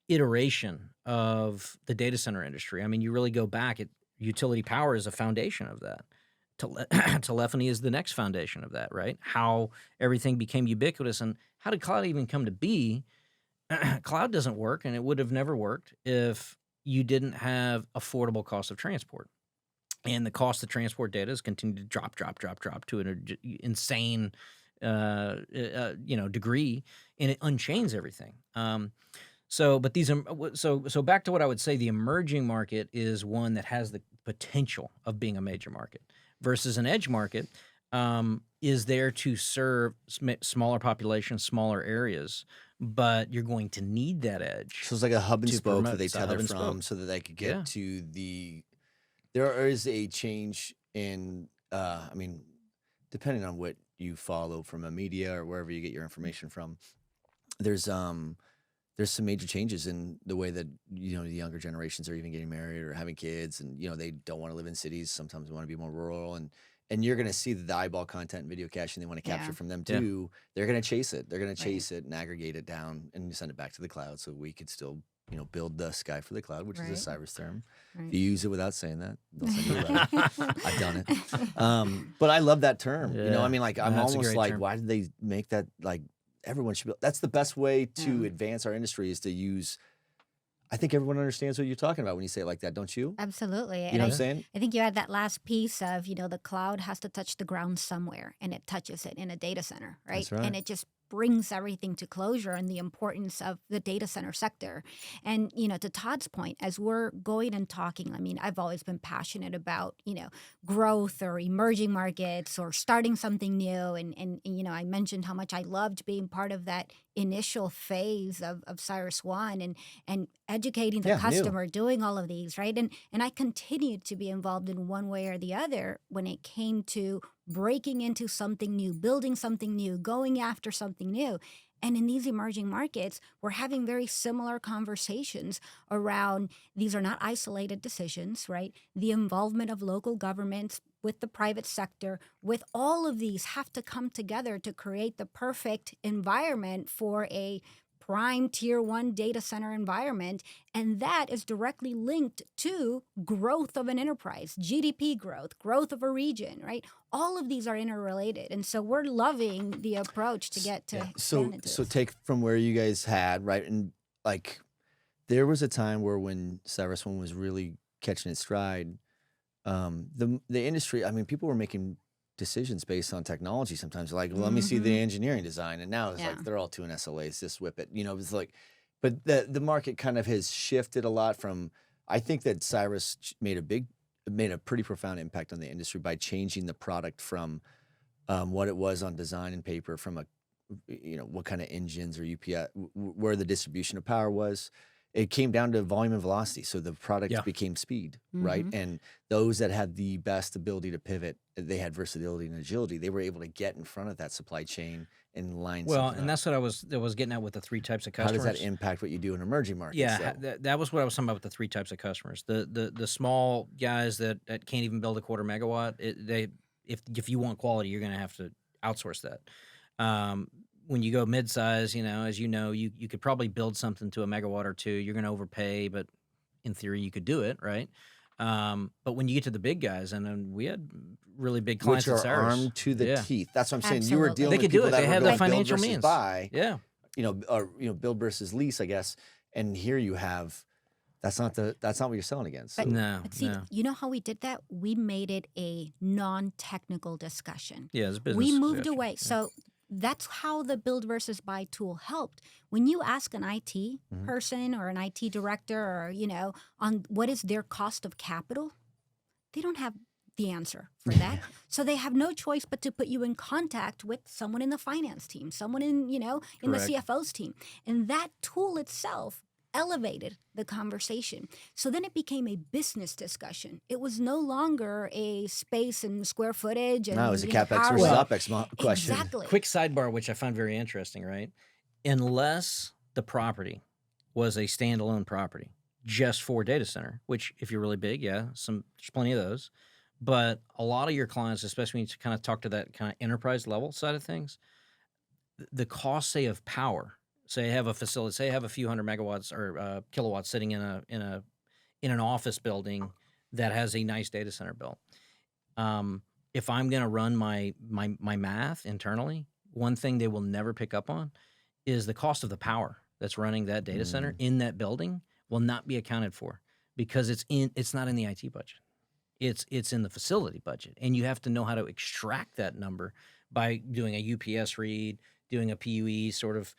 iteration of the data center industry. I mean, you really go back. Utility power is a foundation of that. Telephony is the next foundation of that, right? How everything became ubiquitous and how did cloud even come to be? Cloud doesn't work, and it would have never worked if you didn't have affordable cost of transport. And the cost of transport data has continued to drop to an insane, degree, and it unchains everything. So, but these so back to what I would say, the emerging market is one that has the potential of being a major market versus an edge market is there to serve smaller populations, smaller areas, but you're going to need that edge So it's like a hub and to spoke promote. that they It's a tether hub and from spoke. so that they could Yeah. get to the. There is a change in, I mean, depending on what you follow from a media or wherever you get your information from, there's some major changes in the way that the younger generations are even getting married or having kids, and they don't want to live in cities. Sometimes they want to be more rural, and you're going to see the eyeball content and video caching they want to capture Yeah. from them Yeah. too. They're going to chase it. They're going to Right. chase it and aggregate it down and send it back to the cloud so we could still build the sky for the cloud, which is a Right. Cyrus term. Right. If you use it without saying that, they'll send you a letter. I've done it. But I love that term. I Yeah. mean, like, No, I'm that's a almost great like, term. why did they make that? Like, everyone should be. That's the best way to Yeah. advance our industry is to use. I think everyone understands what you're talking about when you say it like that, don't you? Absolutely. You And know I, what I'm saying? I think you had that last piece of, the cloud has to touch the ground somewhere, and it touches it in a data center, right? That's right. And it just brings everything to closure and the importance of the data center sector. And, to Todd's point, as we're going and talking, I mean, I've always been passionate about, growth or emerging markets or starting something new. And I mentioned how much I loved being part of that initial phase of Cyrus One and educating the Yeah, new. customer, doing all of these, right? And I continued to be involved in one way or the other when it came to breaking into something new, building something new, going after something new. And in these emerging markets, we're having very similar conversations around these are not isolated decisions, right? The involvement of local governments with the private sector, with all of these have to come together to create the perfect environment for a prime tier 1 data center environment. And that is directly linked to growth of an enterprise, GDP growth of a region, right? All of these are interrelated. And so we're loving the approach to get to So expand into so this. take from where you guys had, right? And like there was a time where when Cyrus One was really catching its stride, the industry, I mean, people were making decisions based on technology sometimes. Like, well, let me see the engineering design. And now it's Yeah. like they're all doing SLAs, just whip it. It's like, but the market kind of has shifted a lot from, I think that Cyrus made a pretty profound impact on the industry by changing the product from what it was on design and paper, from what kind of engines or UPS, where the distribution of power was. It came down to volume and velocity. So the product Yeah. became speed, right? And those that had the best ability to pivot, they had versatility and agility. They were able to get in front of that supply chain and line Well, something and up. that's what I was getting at with the three types of How customers. does that impact what you do in emerging markets? Yeah, though? that was what I was talking about with the three types of customers. The small guys that can't even build a quarter megawatt. If you want quality, you're going to have to outsource that. When you go mid-size, as you could probably build something to a megawatt or two. You're going to overpay, but in theory, you could do it, right? But when you get to the big guys, and then we had really big clients Which at are Cyrus. armed to the Yeah. teeth. That's what I'm saying. You were Absolutely. dealing They with could do people it. that They were have the going build financial versus means. buy. Yeah. Or build versus lease, I guess. And here you have, that's not what you're selling against. So, No. But see, No. you know how we did that? We made it a non-technical discussion. Yeah, it's a business. We moved suggestion. away. Yeah. So that's how the build versus buy tool helped. When you ask an IT person or an IT director or, on what is their cost of capital, they don't have the answer for that. So they have no choice but to put you in contact with someone in the finance team, someone in the Correct. CFO's team. And that tool itself elevated the conversation. So then it became a business discussion. It was no longer a space and square footage. And, no, it's a you know, CapEx power- versus Well, OpEx question. Exactly. Quick sidebar, which I find very interesting, right? Unless the property was a standalone property just for data center, which if you're really big, there's plenty of those. But a lot of your clients, especially when you kind of talk to that kind of enterprise level side of things, the cost, say, of power, say have a facility, say have a few hundred megawatts or kilowatts sitting in an office building that has a nice data center built. If I'm going to run my math internally, one thing they will never pick up on is the cost of the power that's running that data center in that building will not be accounted for because it's not in the IT budget. It's in the facility budget, and you have to know how to extract that number by doing a UPS read, doing a PUE sort of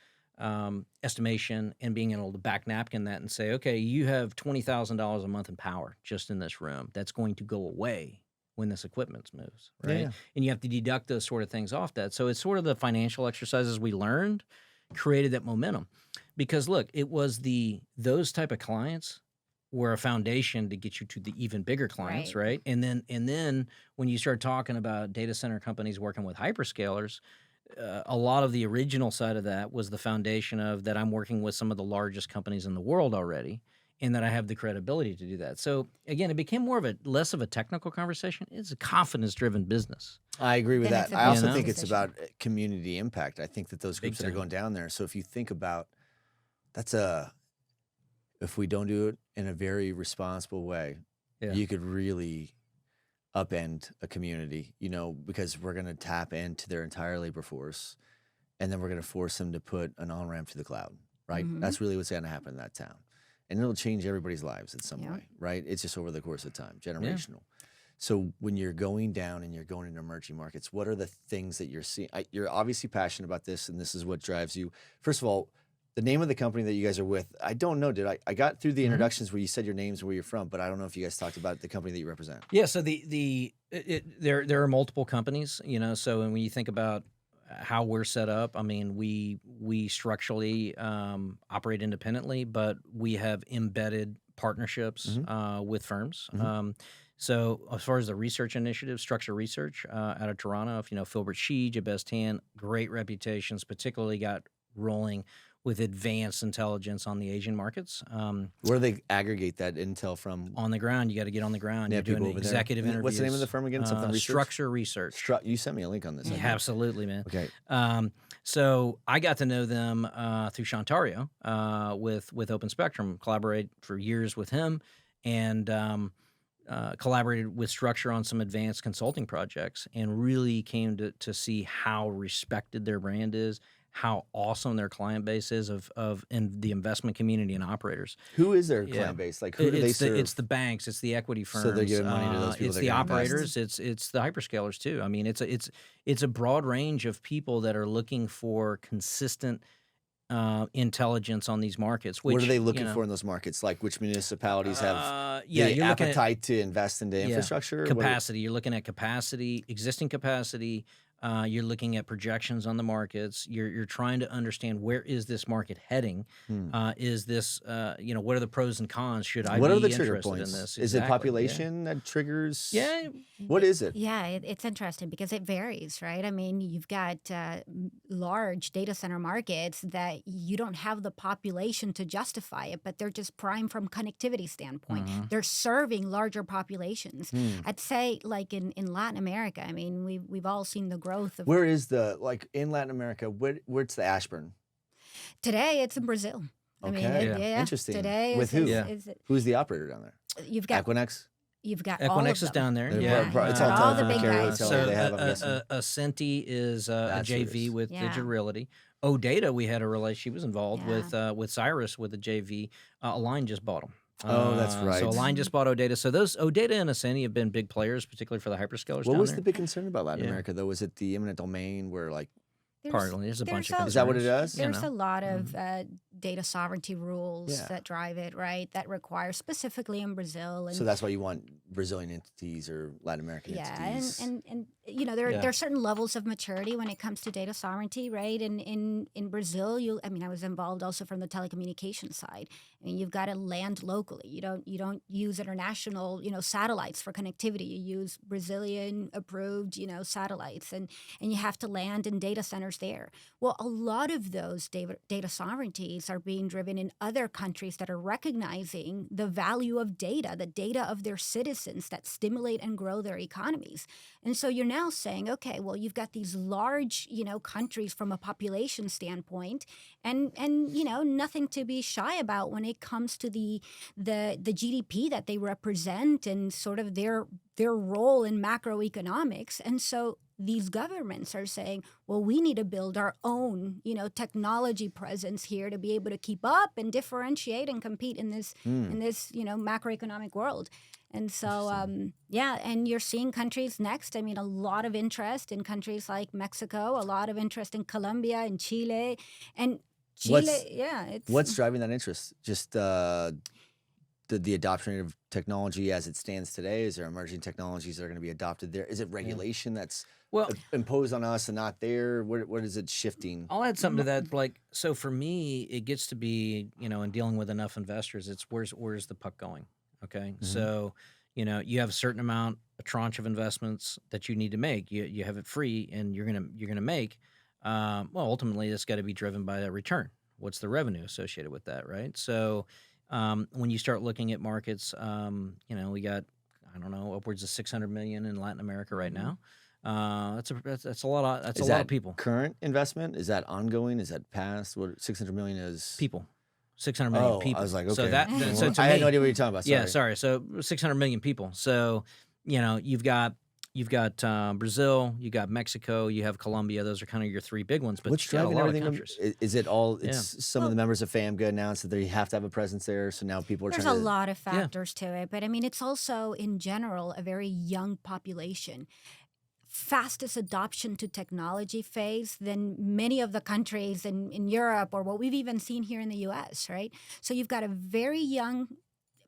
estimation and being able to back napkin that and say, okay, you have $20,000 a month in power just in this room. That's going to go away when this equipment moves, right? Yeah. And you have to deduct those sort of things off that. So it's sort of the financial exercises we learned created that momentum. Because look, it was those type of clients were a foundation to get you to the even bigger clients, right? And then when you start talking about data center companies working with hyperscalers, a lot of the original side of that was the foundation of that I'm working with some of the largest companies in the world already, and that I have the credibility to do that. So again, it became less of a technical conversation. It's a confidence-driven business. I agree with Then that. it's a I also business think it's decision. about community impact. I think that those Big groups that are time. going down there. So if you think about if we don't do it in a very responsible way, Yeah. you could really upend a community, because we're going to tap into their entire labor force, and then we're going to force them to put an on-ramp to the cloud, right? Mhm. That's really what's going to happen in that town. And it'll change everybody's lives in some Yeah. way, right? It's just over the course of time, generational. So when you're going down and you're going into emerging markets, what are the things that you're seeing? You're obviously passionate about this, and this is what drives you. First of all, the name of the company that you guys are with, I don't know. I got through the introductions where you said your names and where you're from, but I don't know if you guys talked about the company that you represent. Yeah, so there are multiple companies, so when you think about how we're set up, I mean, we structurally operate independently, but we have embedded partnerships with firms. So as far as the research initiative, Structure Research out of Toronto, if Philbert Shee, Jabez Tan, great reputations, particularly got rolling with advanced intelligence on the Asian markets. Where do they aggregate that intel from? On the ground, you got to get on the ground. You're doing people over there. executive interviews. What's the name of the firm again? Something research? Structure Research. You sent me a link on this. Yeah, absolutely, man. Okay. So I got to know them through Shontario with Open Spectrum, collaborate for years with him, and collaborated with Structure on some advanced consulting projects, and really came to see how respected their brand is, how awesome their client base is in the investment community and operators. Who is their client base? Like, who do they serve? It's the banks, it's the equity firms. So they're giving money to those people It's that the can invest. operators. It's the hyperscalers too. I mean, it's a broad range of people that are looking for consistent intelligence on these markets. Which, what are they looking for in those markets? Like, which municipalities have the you're looking at appetite to invest into infrastructure? capacity. You're looking at capacity, existing capacity. You're looking at projections on the markets. You're trying to understand where is this market heading. Is this what are the pros and cons? Should I What be are the trigger interested points? in this? Is it Exactly, population that triggers? Yeah. What is it? Yeah, it's interesting because it varies, right? I mean, you've got large data center markets that you don't have the population to justify it, but they're just prime from connectivity standpoint. They're serving larger populations. I'd say, like in Latin America, I mean, we've all seen the growth of. Where is in Latin America? Where's the Ashburn? Today, it's in Brazil. I mean, Okay. Interesting. Today, With who? Who's the operator down there? You've got Equinix. You've got all Equinix of is them. down there. They're Yeah, it's all the big carrier guys. hotel So they have, I'm guessing. Ascenti is a That's who it JV is. with Yeah. Digital Realty. OData, we had a relationship. She was involved with Cyrus with the JV. Align just bought them. Oh, that's right. So Align just bought OData. So those OData and Ascenti have been big players, particularly for the hyperscalers. What down was there. the big concern about Latin Yeah. America, though? Was it the eminent domain where, like, Partly, there's a bunch of there's concerns. Is that what it is? There's a lot of data sovereignty rules Yeah. that drive it, right? That require specifically in Brazil. And so that's why you want Brazilian entities or Latin American entities. and there are certain levels of maturity when it comes to data sovereignty, right? And in Brazil, I was involved also from the telecommunications side. I mean, you've got to land locally. You don't use international, satellites for connectivity. You use Brazilian approved, satellites, and you have to land in data centers there. Well, a lot of those data sovereignties are being driven in other countries that are recognizing the value of data, the data of their citizens that stimulate and grow their economies. And so you're now saying, okay, well, you've got these large, countries from a population standpoint, and nothing to be shy about when it comes to the GDP that they represent and sort of their role in macroeconomics. And so these governments are saying, well, we need to build our own, technology presence here to be able to keep up and differentiate and compete in this macroeconomic world. And so, and you're seeing countries next. I mean, a lot of interest in countries like Mexico, a lot of interest in Colombia and Chile. And Chile, What's yeah, it's what's driving that interest? Just the adoption rate of technology as it stands today? Is there emerging technologies that are going to be adopted there? Is it regulation that's Well, imposed on us and not there? What is it shifting? I'll add something to that. Like, so for me, it gets to be, in dealing with enough investors, it's where's the puck going? Okay. Mhm. So, you have a certain amount, a tranche of investments that you need to make. You have it free and you're gonna make. Well, ultimately, it's got to be driven by a return. What's the revenue associated with that, right? So, when you start looking at markets, we got, I don't know, upwards of 600 million in Latin America right now. That's a lot of Is a lot of that people. current investment? Is that ongoing? Is that past? What 600 million is? People, 600 million Oh, people. I was like, okay. So so to I had no me, idea what you're talking about. Sorry. yeah, sorry. So 600 million people. So you've got Brazil, you got Mexico, you have Colombia. Those are kind of your three big ones. But What's you got a driving lot of everything? countries. Is it all? Yeah. It's some of the members of FAMGA announced that they have to have a presence there. So now people are There's a trying to. lot of factors to it, but I mean, it's also in general a very young population. Fastest adoption to technology phase than many of the countries in Europe or what we've even seen here in the US, right? So you've got a very young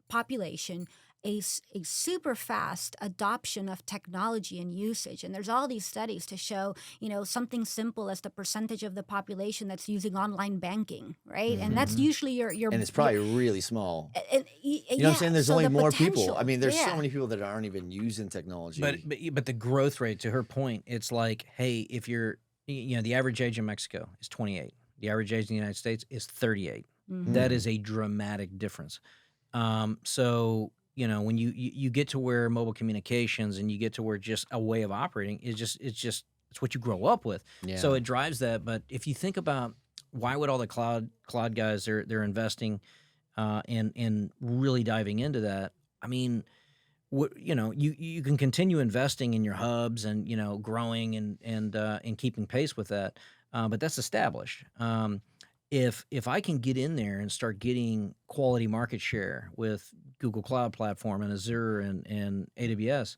population, a super fast adoption of technology and usage. And there's all these studies to show, something simple as the percentage of the population that's using online banking, right? And that's Mhm. usually your And it's probably really small. you You know what I'm saying? There's only more people. I mean, there's so yeah. many people that aren't even using technology. But the growth rate, to her point, it's like, hey, if you're, the average age in Mexico is 28. The average age in the United States is 38. Mhm. That is a dramatic difference. So when you get to where mobile communications and you get to where just a way of operating is it's what you grow up with. Yeah. So it drives that. But if you think about why would all the cloud guys they're investing and really diving into that, I mean, you can continue investing in your hubs and growing and keeping pace with that, but that's established. If I can get in there and start getting quality market share with Google Cloud Platform and Azure and AWS,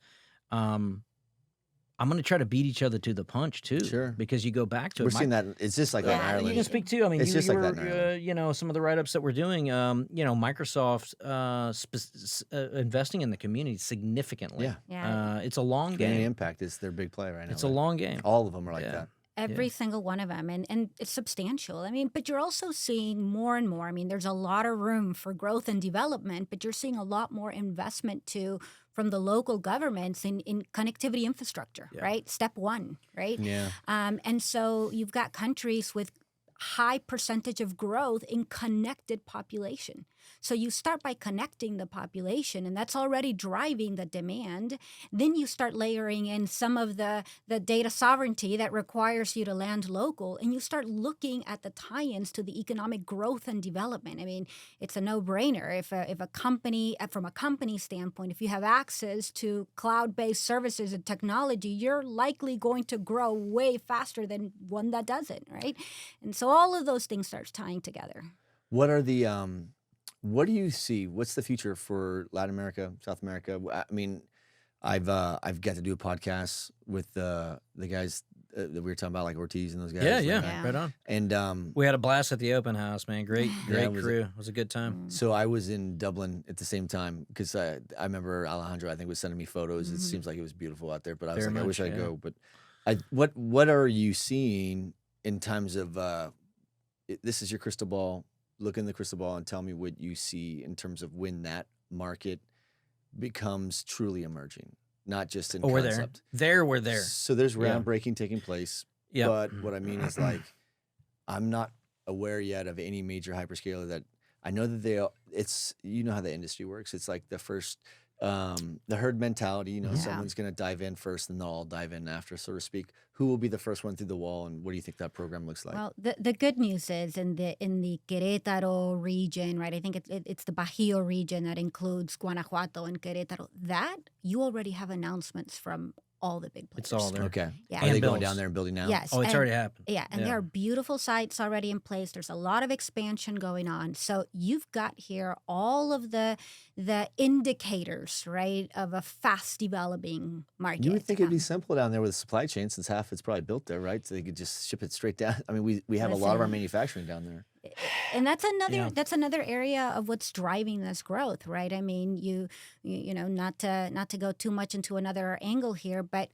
I'm going to try to beat each other to the punch too. Sure. Because you go back to We're it. seeing that. It's just like that in Yeah, Ireland. You can speak too. I mean, It's you just like that in were, Ireland. some of the write-ups that we're doing, Microsoft investing in the community significantly. Yeah. Yeah. It's a long Gaining game. Impact is their big play right now. It's a long game. All of them are like Yeah. that. Every single one of them. And it's substantial. I mean, but you're also seeing more and more. I mean, there's a lot of room for growth and development, but you're seeing a lot more investment too from the local governments in connectivity infrastructure, Yeah. right? Step one, right? Yeah. And so you've got countries with high percentage of growth in connected population. So you start by connecting the population, and that's already driving the demand. Then you start layering in some of the data sovereignty that requires you to land local, and you start looking at the tie-ins to the economic growth and development. I mean, it's a no-brainer. If a company, from a company standpoint, if you have access to cloud-based services and technology, you're likely going to grow way faster than one that doesn't, right? And so all of those things start tying together. What are the what do you see? What's the future for Latin America, South America? I mean, I've got to do a podcast with the guys that we were talking about, like Ortiz and those guys. Yeah. Right on. And We had a blast at the open house, man. Great it was- crew. It was a good time. so I was in Dublin at the same time because I remember Alejandro, I think, was sending me photos. It seems like it was beautiful out there, but I was Very like, I much, wish I'd yeah. go. But what are you seeing in terms of this is your crystal ball? Look in the crystal ball and tell me what you see in terms of when that market becomes truly emerging, not just in We're concept. there. We're there. So there's Yeah. groundbreaking taking place. Yep. But what I mean is, like, I'm not aware yet of any major hyperscaler that I know that it's, how the industry works. It's like the first, the herd mentality, Yeah. someone's going to dive in first and they'll all dive in after, so to speak. Who will be the first one through the wall, and what do you think that program looks like? Well, the good news is in the Querétaro region, right? I think it's the Bajío region that includes Guanajuato and Querétaro. That you already have announcements from all the big players. It's all there. Okay. Yeah. Are they And going bills. down there and building now? Yes. Oh, it's and- already happened. Yeah, and there are beautiful sites already in place. There's a lot of expansion going on. So you've got here all of the indicators, right, of a fast developing market. You would think it'd be simple down there with the supply chain, since half it's probably built there, right? So they could just ship it straight down. I mean, we have a lot of our Listen. manufacturing down there. And that's another Yeah. that's another area of what's driving this growth, right? I mean, not to go too much into another angle here, but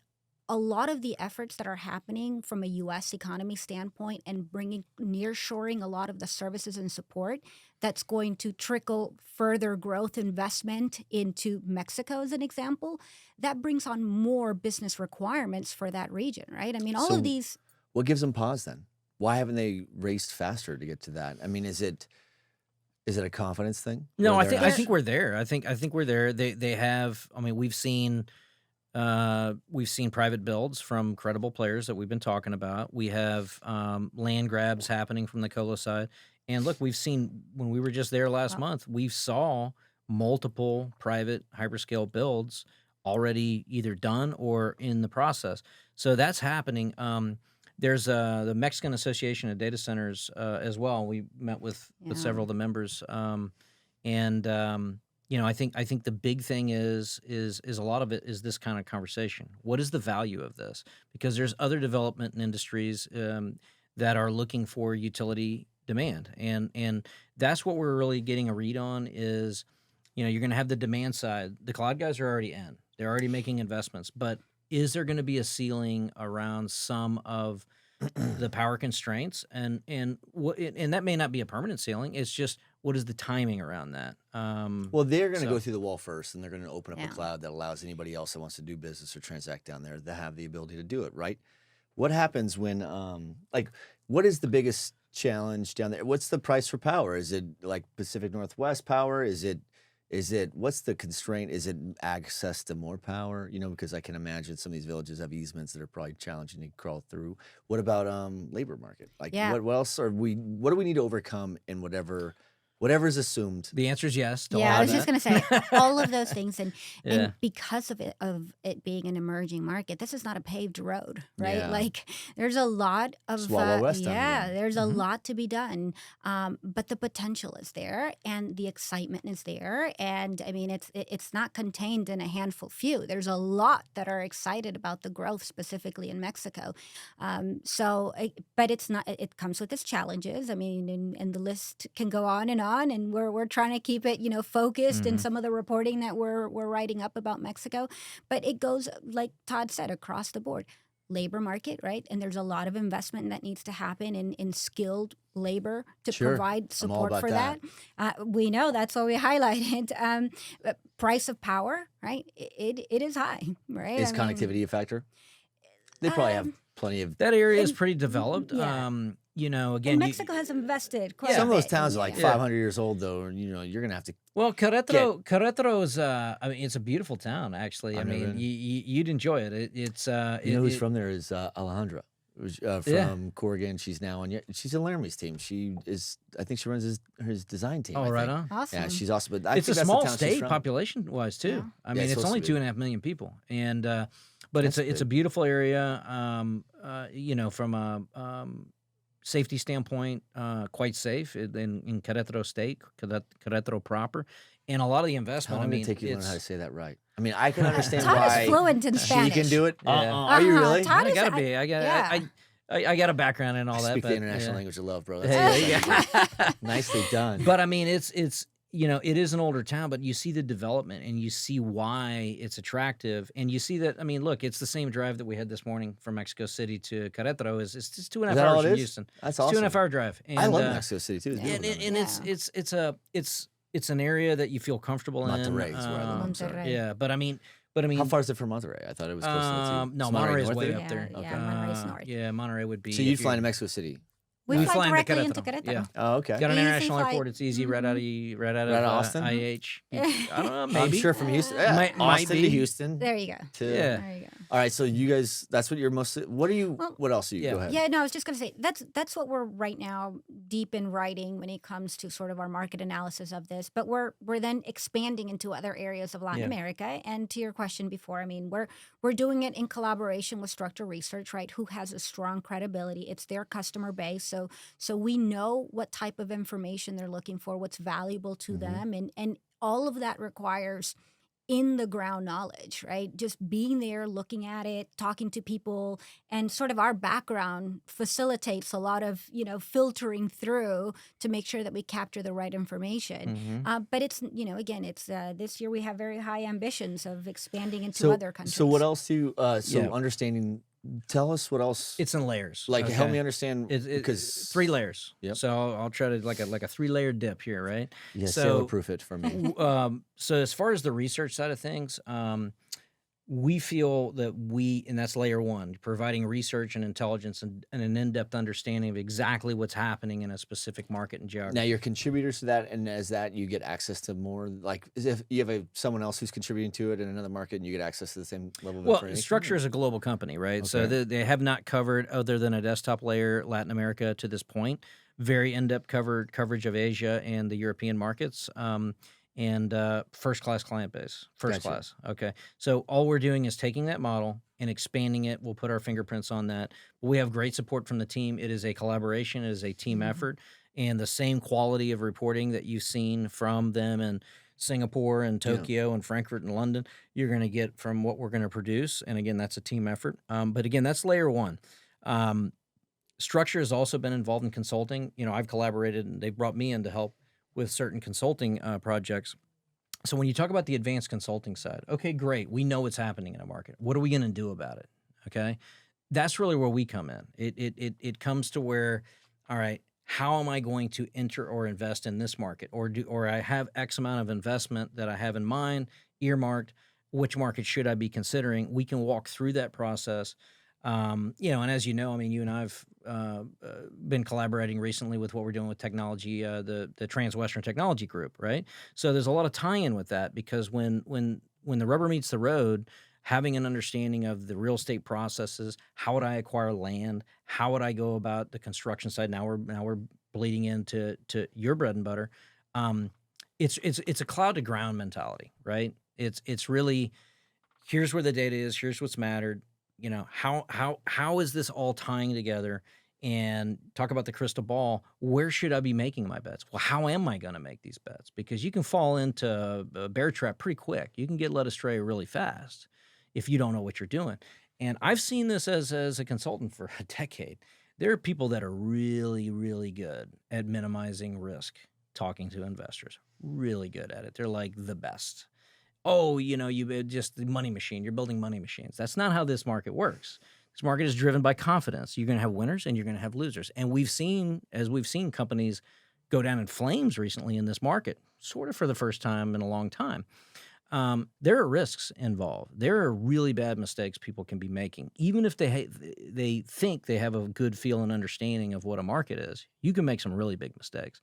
a lot of the efforts that are happening from a U.S. economy standpoint and bringing nearshoring a lot of the services and support that's going to trickle further growth investment into Mexico, as an example, that brings on more business requirements for that region, right? I mean, all So of these. what gives them pause then? Why haven't they raced faster to get to that? I mean, is it a confidence thing? No, where I they're think I not- think we're there. I think we're there. They have. I mean, we've seen private builds from credible players that we've been talking about. We have land grabs happening from the colo side. And look, we've seen when we were just there last month, we saw multiple private hyperscale builds already either done or in the process. So that's happening. There's the Mexican Association of Data Centers as well. We met with several of the members, and I think the big thing is a lot of it is this kind of conversation. What is the value of this? Because there's other development and industries that are looking for utility demand, and that's what we're really getting a read on. Is you're going to have the demand side. The cloud guys are already in. They're already making investments, but is there going to be a ceiling around some of the power constraints? And that may not be a permanent ceiling. It's just, what is the timing around that? Well, they're going to go through the wall first, and they're going to open up a Yeah. cloud that allows anybody else that wants to do business or transact down there to have the ability to do it, right? What happens when, what is the biggest challenge down there? What's the price for power? Is it like Pacific Northwest power? Is it what's the constraint? Is it access to more power? Because I can imagine some of these villages have easements that are probably challenging to crawl through. What about labor market? Like Yeah. what else what do we need to overcome in whatever's assumed? The answer is yes. To all Yeah, I of was just that. going to say all of those things, and Yeah. because of it being an emerging market, this is not a paved road, right? Yeah. Like there's a lot of It's Wild Wild West down here. there's a Mhm. lot to be done, but the potential is there, and the excitement is there, and I mean it's not contained in a handful few. There's a lot that are excited about the growth specifically in Mexico, but it's not. It comes with its challenges. I mean, and the list can go on, and we're trying to keep it focused in Mhm. some of the reporting that we're writing up about Mexico, but it goes, like Todd said, across the board. Labor market, right? And there's a lot of investment that needs to happen in skilled labor to Sure. provide I'm all support about for that. We know that's what we highlighted. Price of power, right? It is high, right? Is I mean, connectivity a factor? They probably have um, plenty of. That area is And- pretty developed. yeah. Again, and Mexico has invested quite Some a of those bit towns in are like it. Yeah. 500 years old, though. And, you're gonna have to. well, Querétaro is. I mean, it's a beautiful town. Actually, I I've never mean, been. you'd enjoy it. It's. You know who's from there is Alejandra, who's, from Yeah. Corrigan. She's now on. She's in Laramie's team. She is. I think she runs his design team. Oh, I right think. on. Awesome. Yeah, she's awesome. But I It's a think that's the small town she's state from. population-wise too. Yeah. I mean, it's it's supposed only to be. 2.5 million people, and but That's it's a big. beautiful area. From a safety standpoint, quite safe in Querétaro State, Querétaro proper, and a lot of the How investment. long I did mean, it take you to learn it's how to say that right? I mean, I can understand Todd why is fluent in she Spanish. can do it. Yeah. Are you really? Todd I is- gotta be. I got a background in all I that. speak but, the international yeah. language of love, bro. Hey, That's there you go. nicely done. But I mean, it's it is an older town, but you see the development and you see why it's attractive, and you see that. I mean, look, it's the same drive that we had this morning from Mexico City to Querétaro. It's just 2.5 Is that all hours it from is? Houston. That's It's awesome. 2.5 hour drive. And, I love Mexico City too. It's Yeah, beautiful and, down there. and it's an area that you feel comfortable in. Monterrey is where I live. I'm sorry. Monterrey. Yeah, but I mean, How far is it from Monterrey? I thought it was close to that too. no, Is Monterrey Monterrey's north way of up it? there. Yeah, Monterrey's north. Yeah, Monterey would be. So if you'd fly you're- to Mexico City. We We fly fly into directly into Querétaro. Querétaro. Yeah. Oh, okay. Got an Easy international flight. airport. It's easy right out of Right out of Austin? IH. I don't know, I'm maybe. sure from Houston. Yeah, Might Austin to be. Houston. There you go. To, Yeah. There you go. All right. So you guys, that's what you're mostly. What are you? Well, what else are you? yeah. Go ahead. Yeah, no, I was just going to say that's what we're right now deep in writing when it comes to sort of our market analysis of this. But we're then expanding into other areas of Latin Yeah. America. And to your question before, I mean, we're doing it in collaboration with Structure Research, right? Who has a strong credibility? It's their customer base, so we know what type of information they're looking for, what's valuable to Mhm. them, and all of that requires in the ground knowledge, right? Just being there, looking at it, talking to people, and sort of our background facilitates a lot of, filtering through to make sure that we capture the right information. But it's, again, it's this year we have very high ambitions of expanding into other countries. So what else do you, Yeah. understanding, tell us what else, It's in layers. like help okay? me understand, It's because 3 layers. Yep. So I'll try to like a 3-layer dip here, right? yeah, So sailor proof it for me. so as far as the research side of things, we feel that and that's layer 1, providing research and intelligence and an in-depth understanding of exactly what's happening in a specific market and geography. Now you're contributors to that, and as that you get access to more, like as if you have someone else who's contributing to it in another market, and you get access to the same level of Well, information. Structure is a global company, right? So Okay. they have not covered, other than a desktop layer, Latin America to this point. Very in-depth coverage of Asia and the European markets. And first-class client base. First Gotcha. class. Okay. So all we're doing is taking that model and expanding it. We'll put our fingerprints on that. We have great support from the team. It is a collaboration. It is a team effort. And the same quality of reporting that you've seen from them in Singapore and Tokyo and Frankfurt and London, you're going to get from what we're going to produce. And again, that's a team effort. But again, that's layer 1. Structure has also been involved in consulting. I've collaborated, and they've brought me in to help with certain consulting projects. So when you talk about the advanced consulting side, okay, great. We know what's happening in a market. What are we going to do about it? Okay. That's really where we come in. It comes to where, all right, how am I going to enter or invest in this market? Or I have X amount of investment that I have in mind, earmarked. Which market should I be considering? We can walk through that process. And as you know, I mean, you and I've been collaborating recently with what we're doing with technology, the Transwestern Technology Group, right? So there's a lot of tie-in with that, because when the rubber meets the road, having an understanding of the real estate processes, how would I acquire land, how would I go about the construction side? Now we're bleeding into your bread and butter. It's a cloud to ground mentality, right? It's really, here's where the data is, here's what's mattered. How is this all tying together? And talk about the crystal ball. Where should I be making my bets? Well, how am I going to make these bets? Because you can fall into a bear trap pretty quick. You can get led astray really fast if you don't know what you're doing. And I've seen this as a consultant for a decade. There are people that are really, really good at minimizing risk, talking to investors. Really good at it. They're like the best. Oh, you just the money machine. You're building money machines. That's not how this market works. This market is driven by confidence. You're going to have winners and you're going to have losers. And we've seen companies go down in flames recently in this market, sort of for the first time in a long time. There are risks involved. There are really bad mistakes people can be making. Even if they think they have a good feel and understanding of what a market is, you can make some really big mistakes.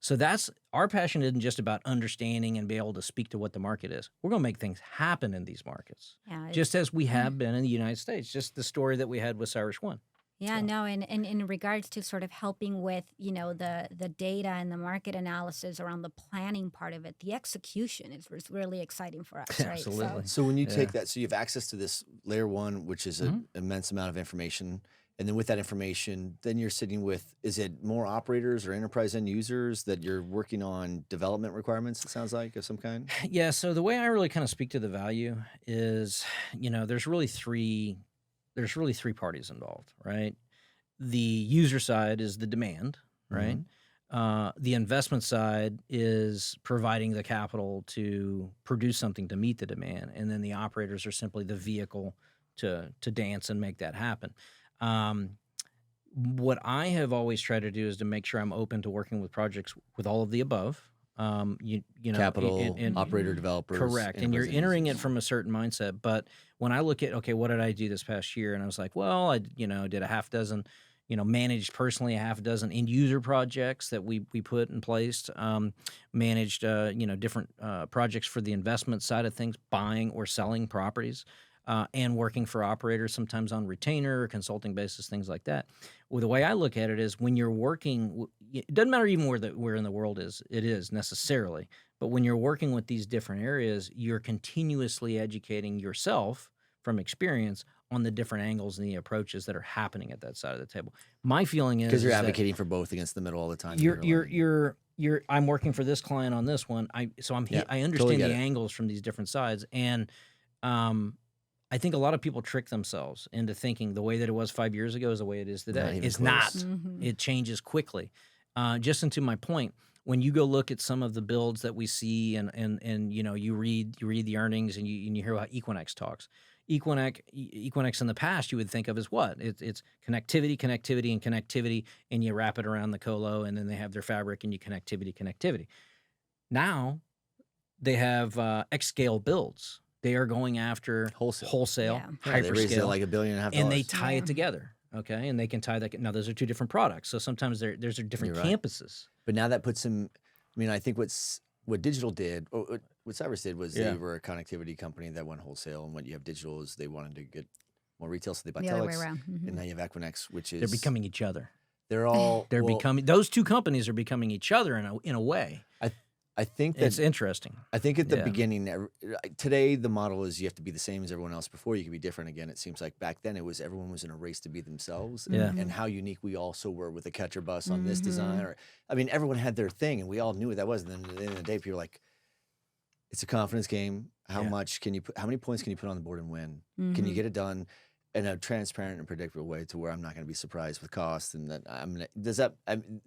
So that's our passion. Isn't just about understanding and be able to speak to what the market is. We're going to make things happen in these markets, just as we have been in the United States. Just the story that we had with Cyrus One. Yeah, no, and in regards to sort of helping with, the data and the market analysis around the planning part of it, the execution is really exciting for us, right? Absolutely. So when you take that, so you have access to this layer 1, which is an immense amount of information. And then with that information, then you're sitting with, is it more operators or enterprise end users that you're working on development requirements, it sounds like, of some kind? Yeah, so the way I really kind of speak to the value is, there's really three parties involved, right? The user side is the demand, right? The investment side is providing the capital to produce something to meet the demand. And then the operators are simply the vehicle to dance and make that happen. What I have always tried to do is to make sure I'm open to working with projects with all of the above. Capital, operator, developers. Correct. And you're entering it from a certain mindset. But when I look at, okay, what did I do this past year? And I was like, well, I, did a half dozen, managed personally a half dozen end user projects that we put in place, managed, different projects for the investment side of things, buying or selling properties, and working for operators, sometimes on retainer or consulting basis, things like that. Well, the way I look at it is when you're working, it doesn't matter even where in the world it is necessarily, but when you're working with these different areas, you're continuously educating yourself from experience on the different angles and the approaches that are happening at that side of the table. My feeling is because you're that advocating for both against the middle all the time. you're I'm working for this client on this one. I Yeah, I totally understand get the it. angles from these different sides, and I think a lot of people trick themselves into thinking the way that it was 5 years ago is the way it is today. even It's close. not. Mhm. It changes quickly. Just into my point, when you go look at some of the builds that we see, and you read the earnings, and you hear how Equinix talks. Equinix in the past you would think of as what? It's connectivity, connectivity, and connectivity, and you wrap it around the colo, and then they have their fabric, and you connectivity. Now they have X-scale builds. They are going after wholesale, Yeah. Yeah, they raised it hyperscale, like $1.5 billion. and they tie Yeah. it together. Okay, and they can tie that. Now those are two different products, so sometimes there's different You're right. campuses. But now that puts him. I mean, I think what digital did, or what Cyrus did, was Yeah. they were a connectivity company that went wholesale, and what you have digital is they wanted to get more retail, so they bought The other way Telex, around. Mhm. and now you have Equinix, which is They're becoming each other. They're all They're well, becoming those two companies are becoming each other in a way. I think It's that interesting. I think at the Yeah. beginning, today the model is you have to be the same as everyone else. Before you could be different again. It seems like back then it was everyone was in a race to be themselves, Yeah. and how unique we also were with the catcher bus on this Mhm. design. Or I mean, everyone had their thing, and we all knew what that was. And then at the end of the day, people were like, it's a confidence game. How Yeah. much can you put? How many points can you put on the board and win? Can you Mhm. get it done in a transparent and predictable way to where I'm not going to be surprised with cost? And that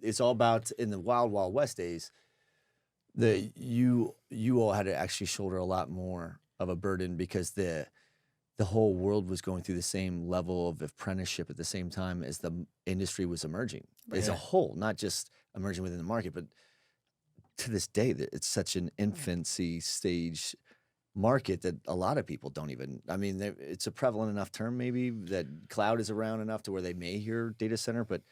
it's all about in the wild west days. You all had to actually shoulder a lot more of a burden because the whole world was going through the same level of apprenticeship at the same time as the industry was emerging as a Right. whole, not just emerging within the market, but to this day that it's such an infancy stage market that a lot of people don't even. I mean, it's a prevalent enough term maybe that cloud is around enough to where they may hear data center, but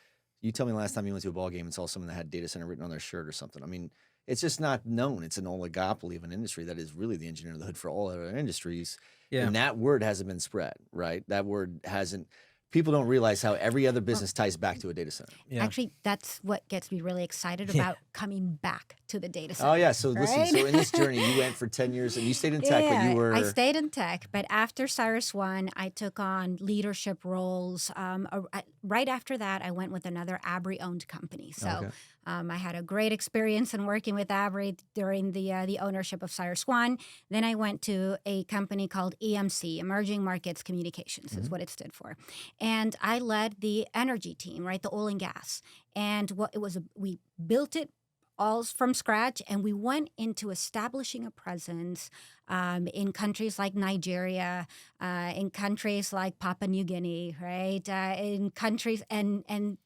you tell me the last time you went to a ball game and saw someone that had data center written on their shirt or something. I mean, it's just not known. It's an oligopoly of an industry that is really the engineer of the hood for all other industries. Yeah. And that word hasn't been spread, right? That word hasn't. People don't realize how every other business ties back to a data center. Yeah. Actually, that's what gets me really excited Yeah. about coming back to the data center. Oh yeah. So listen. right? So in this journey, you went for 10 years and you stayed in tech, but you were. I stayed in tech, but after Cyrus One, I took on leadership roles. Right after that, I went with another Abry-owned company. So Okay. I had a great experience in working with Abry during the ownership of Cyrus One. Then I went to a company called EMC, Emerging Markets Communications, is what it stood for. And I led the energy team, right, the oil and gas. And we built it all from scratch, and we went into establishing a presence in countries like Nigeria, in countries like Papua New Guinea, right? In countries, and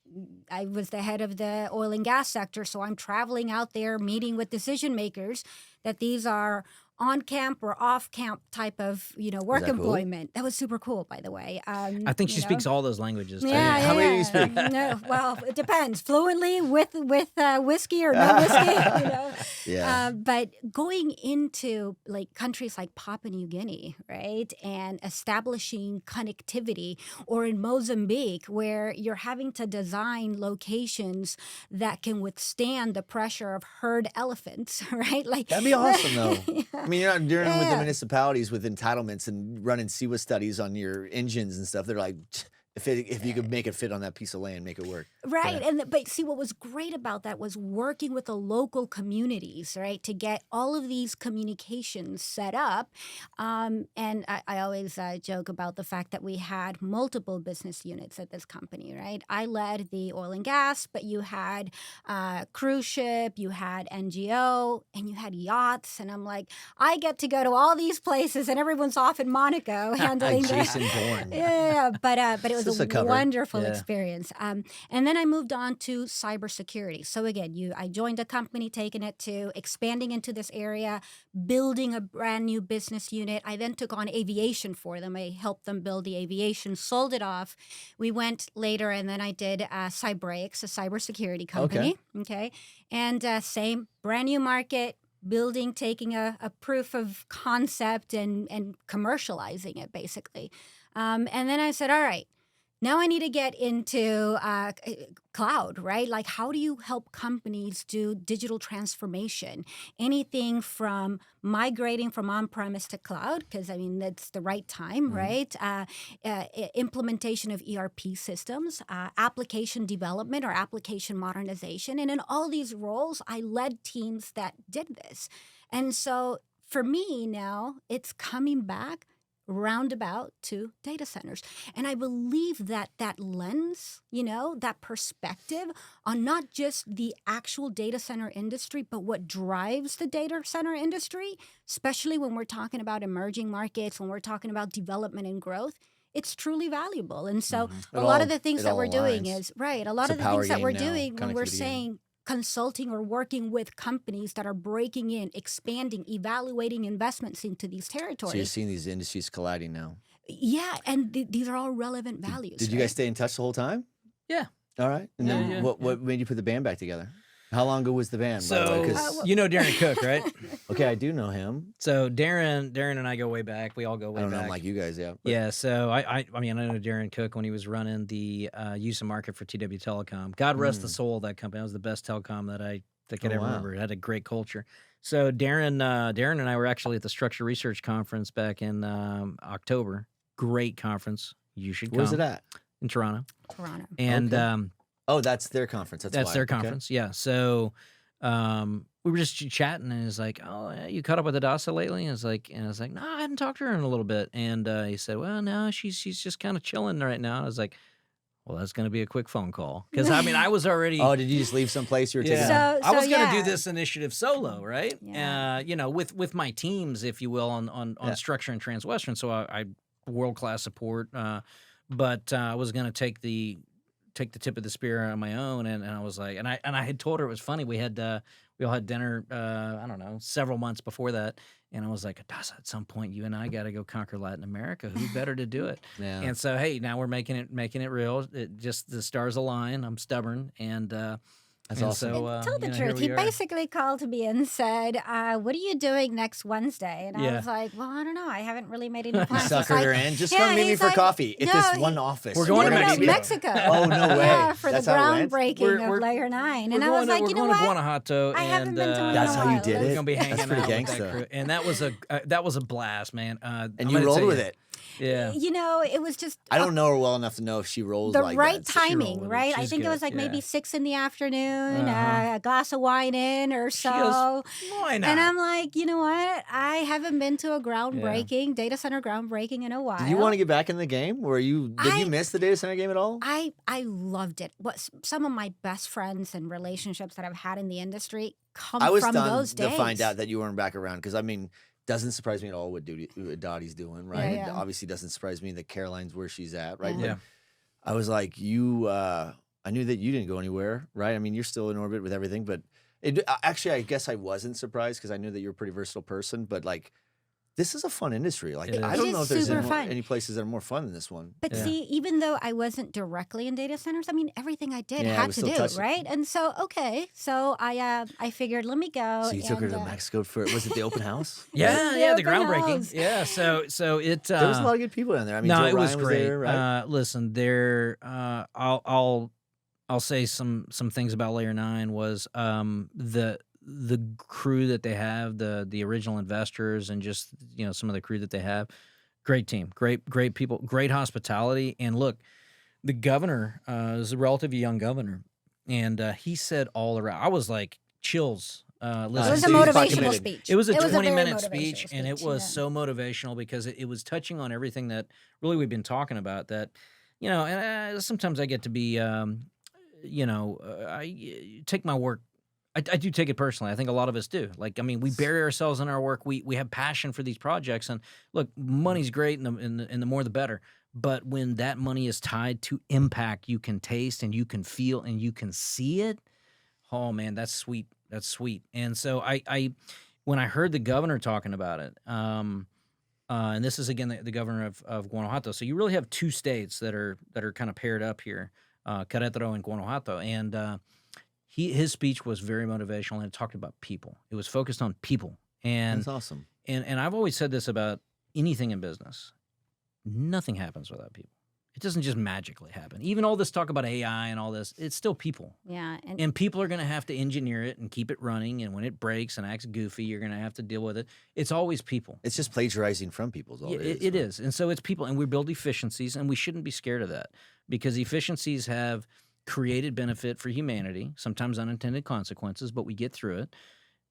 I was the head of the oil and gas sector, so I'm traveling out there, meeting with decision makers that these are on camp or off camp type of work that cool? employment. That was super cool, by the way. I think she speaks all those languages. too. Yeah, How many do you yeah. speak? No, well, it depends. Fluently with whiskey or no whiskey, Yeah. but going into like countries like Papua New Guinea, right, and establishing connectivity, or in Mozambique, where you're having to design locations that can withstand the pressure of herd elephants, right? Like That'd be awesome, though. I mean, you're not dealing with the Yeah. municipalities with entitlements and running SEWA studies on your engines and stuff. They're like, if you could make it fit on that piece of land, make it work. Right. But see, what was great about that was working with the local communities, right, to get all of these communications set up. And I always joke about the fact that we had multiple business units at this company, right? I led the oil and gas, but you had cruise ship, you had NGO, and you had yachts. And I'm like, I get to go to all these places, and everyone's off in Monaco handling Jason Bourne. Yeah, but it was Just a a cover. wonderful Yeah. experience. And then I moved on to cybersecurity. So again, I joined a company, taking it to expanding into this area, building a brand new business unit. I then took on aviation for them. I helped them build the aviation, sold it off. We went later, and then I did Cybraics, a cybersecurity company. Okay, and same brand new market. Building, taking a proof of concept and commercializing it, basically. And then I said, all right, Now I need to get into cloud, right? Like, how do you help companies do digital transformation? Anything from migrating from on-premise to cloud, because I mean, that's the right time, right? Implementation of ERP systems, application development or application modernization. And in all these roles, I led teams that did this. And so for me now, it's coming back roundabout to data centers. And I believe that that lens, that perspective on not just the actual data center industry, but what drives the data center industry, especially when we're talking about emerging markets, when we're talking about development and growth, it's truly valuable. And so a lot of the things that we're doing is, right, a lot of the things that we're doing when we're saying consulting or working with companies that are breaking in, expanding, evaluating investments into these territories. So you're seeing these industries colliding now. Yeah, and these are all relevant values. Did you guys stay in touch the whole time? Yeah. All right. And then what made you put the band back together? How long ago was the band? So, you know Darren Cook, right? Okay, I do know him. So Darren and I go way back. We all go way back. I don't know him like you guys, yeah. But. Yeah, so I mean, I know Darren Cook when he was running the Houston market for TW Telecom. God rest the soul of that company. That was the best telecom that I could ever remember. It had a great culture. So Darren and I were actually at the Structure Research Conference back in October. Great conference. You should come. Where's it at? In Toronto. And oh, that's their conference. That's their conference. Yeah. So we were just chatting, and he's like, "Oh, you caught up with Hadassa lately?" And I was like, "No, I hadn't talked to her in a little bit." And he said, "Well, no, she's just kind of chilling right now." And I was like, "Well, that's going to be a quick phone call," because I mean, I was already. Oh, did you just leave someplace you were taking? I was going to do this initiative solo, right? Yeah. With my teams, if you will, on Structure and Transwestern. So I world-class support, but I was going to take the tip of the spear on my own, and I was like, and I had told her it was funny. We all had dinner, I don't know, several months before that, and I was like, Hadassa, at some point, you and I got to go conquer Latin America. Who better to do it? Yeah. And so, hey, now we're making it real. It just the stars align. I'm stubborn, and that's awesome. So, tell the truth. He basically called me and said, "What are you doing next Wednesday?" And I was like, "Well, I don't know. I haven't really made any plans." Suckered her in. Just come meet me for coffee at this one office. We're going to Mexico. Oh, no way. Yeah, for the groundbreaking of Layer 9. And I was like, you know what? We're going to Guanajuato. I haven't been to one That's in a how you while. did it? We're going to be hanging That's pretty out gangsta. with that crew. And that was a blast, man. And you rolled with it. Yeah. It was just... I don't know her well enough to know if she rolls the like right that. timing, right? I She's think good. it was like maybe 6 in the afternoon, a glass of wine in or so. She goes, why not? And I'm like, you know what? I haven't been to a groundbreaking, data center groundbreaking in a while. Did you want to get back in the game? Did you miss the data center game at all? I loved it. Some of my best friends and relationships that I've had in the industry come from those days. I was stunned to find out that you weren't back around, because I mean, doesn't surprise me at all what Dottie's doing, right? Yeah. It obviously doesn't surprise me that Caroline's where she's at, right? Yeah. But I was like, I knew that you didn't go anywhere, right? I mean, you're still in orbit with everything, but actually, I guess I wasn't surprised, because I knew that you're a pretty versatile person, but like, this is a fun industry. Like, I don't know if there's any places that are more fun than this one. But see, even though I wasn't directly in data centers, I mean, everything I did had to do, right? And so, I figured, let me go. So you took her to Mexico was it the open house? Yeah, the open groundbreaking. house. Yeah, so it. There was a lot of good people down there. I mean, no, Joe it was Ryan great. there, right? Listen, I'll say some things about Layer 9 was the crew that they have, the original investors, and just some of the crew that they have. Great team, great people, great hospitality. And look, the governor is a relatively young governor, and he said all around. I was like chills. It was a motivational speech. It was a very 20-minute motivational speech, and it was so motivational, because it was touching on everything that really we've been talking about. That and sometimes I get to be I take my work. I do take it personally. I think a lot of us do. Like, I mean, we bury ourselves in our work. We have passion for these projects, and look, money's great, and the more the better. But when that money is tied to impact, you can taste and you can feel and you can see it. Oh man, that's sweet. That's sweet. And so I when I heard the governor talking about it, and this is again the governor of Guanajuato. So you really have two states that are kind of paired up here, Querétaro and Guanajuato, and. His speech was very motivational, and it talked about people. It was focused on people. And that's awesome. And I've always said this about anything in business. Nothing happens without people. It doesn't just magically happen. Even all this talk about AI and all this, it's still people. Yeah. And people are going to have to engineer it and keep it running. And when it breaks and acts goofy, you're going to have to deal with it. It's always people. It's just plagiarizing from people is all Yeah, it is. it is. And so it's people. And we build efficiencies, and we shouldn't be scared of that because efficiencies have created benefit for humanity, sometimes unintended consequences, but we get through it.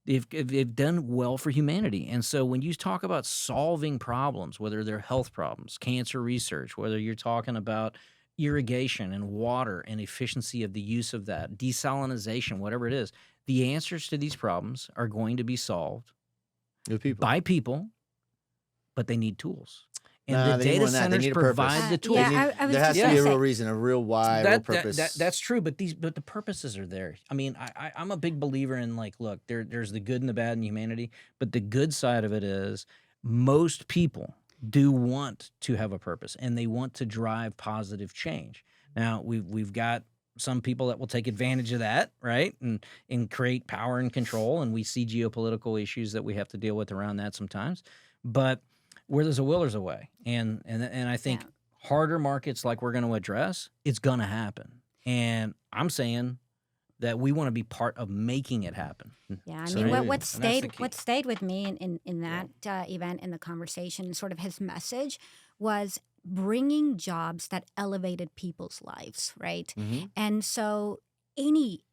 They've done well for humanity. And so when you talk about solving problems, whether they're health problems, cancer research, whether you're talking about irrigation and water and efficiency of the use of that, desalinization, whatever it is, the answers to these problems are going to be solved With people. by people, but they need tools. And Nah, the they need data more than that. They centers need a purpose. provide the tools. Yeah, I was There has just to be gonna a real say- reason, a real why, real purpose. That's true, but the purposes are there. I mean, I'm a big believer in like, look, there's the good and the bad in humanity, but the good side of it is most people do want to have a purpose and they want to drive positive change. Now we've got some people that will take advantage of that, right, and create power and control, and we see geopolitical issues that we have to deal with around that sometimes, but where there's a will, there's a way. And I think harder markets like we're going to address, it's going to happen. And I'm saying that we want to be part of making it happen. Yeah, I So mean, yeah, what and that's the key. stayed with me in that event, in the conversation, sort of his message was bringing jobs that elevated people's lives, right? Mhm. And so any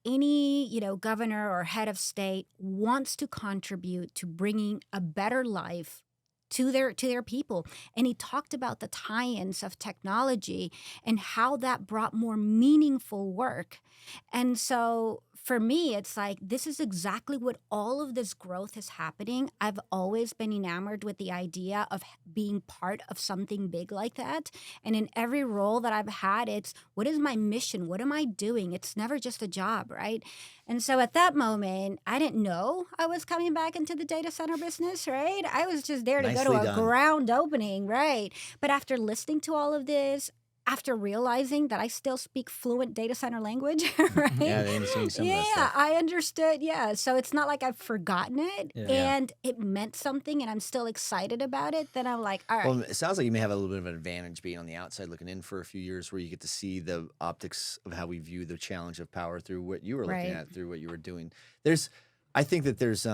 governor or head of state wants to contribute to bringing a better life to their people. And he talked about the tie-ins of technology and how that brought more meaningful work. And so for me, it's like, this is exactly what all of this growth is happening. I've always been enamored with the idea of being part of something big like that. And in every role that I've had, it's, what is my mission? What am I doing? It's never just a job, right? And so at that moment, I didn't know I was coming back into the data center business, right? I was just there to go Nicely to a done. ground opening, right? But after listening to all of this, after realizing that I still speak fluent data center language, right? Yeah, they understand some of that Yeah, stuff. I understood. Yeah. So it's not like I've forgotten it Yeah. and it meant something and I'm still excited about it. Then I'm like, all right. Well, it sounds like you may have a little bit of an advantage being on the outside looking in for a few years where you get to see the optics of how we view the challenge of power through what you were looking Right. at, through what you were doing. I think that there's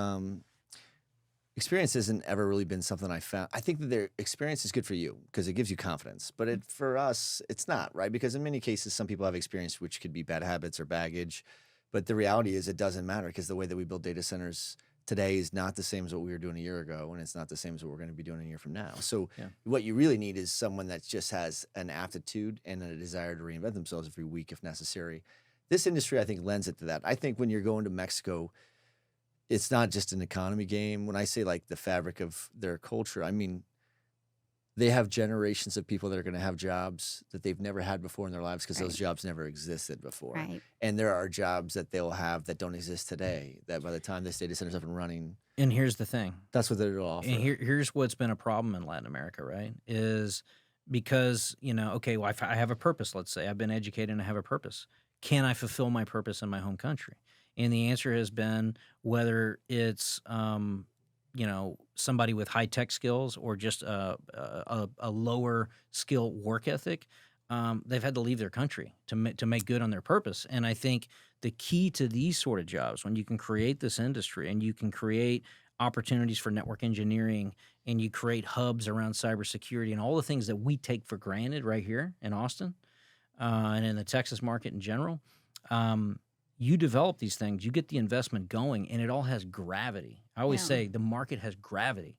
experience hasn't ever really been something I found. I think that their experience is good for you because it gives you confidence. But for us, it's not, right? Because in many cases, some people have experience which could be bad habits or baggage. But the reality is it doesn't matter because the way that we build data centers today is not the same as what we were doing a year ago, and it's not the same as what we're going to be doing a year from now. So what you really need is someone that just has an aptitude and a desire to reinvent themselves every week if necessary. This industry, I think, lends it to that. I think when you're going to Mexico, it's not just an economy game. When I say like the fabric of their culture, I mean, they have generations of people that are going to have jobs that they've never had before in their lives because those jobs never existed before. Right. And there are jobs that they'll have that don't exist today, that by the time this data center's up and running, And here's the thing. that's what it'll offer. And here's what's been a problem in Latin America, right? Is because, okay, well, I have a purpose, let's say. I've been educated and I have a purpose. Can I fulfill my purpose in my home country? And the answer has been whether it's, somebody with high-tech skills or just a lower skill work ethic, they've had to leave their country to make good on their purpose. And I think the key to these sort of jobs, when you can create this industry and you can create opportunities for network engineering and you create hubs around cybersecurity and all the things that we take for granted right here in Austin and in the Texas market in general, you develop these things, you get the investment going, and it all has gravity. I always say the market has gravity.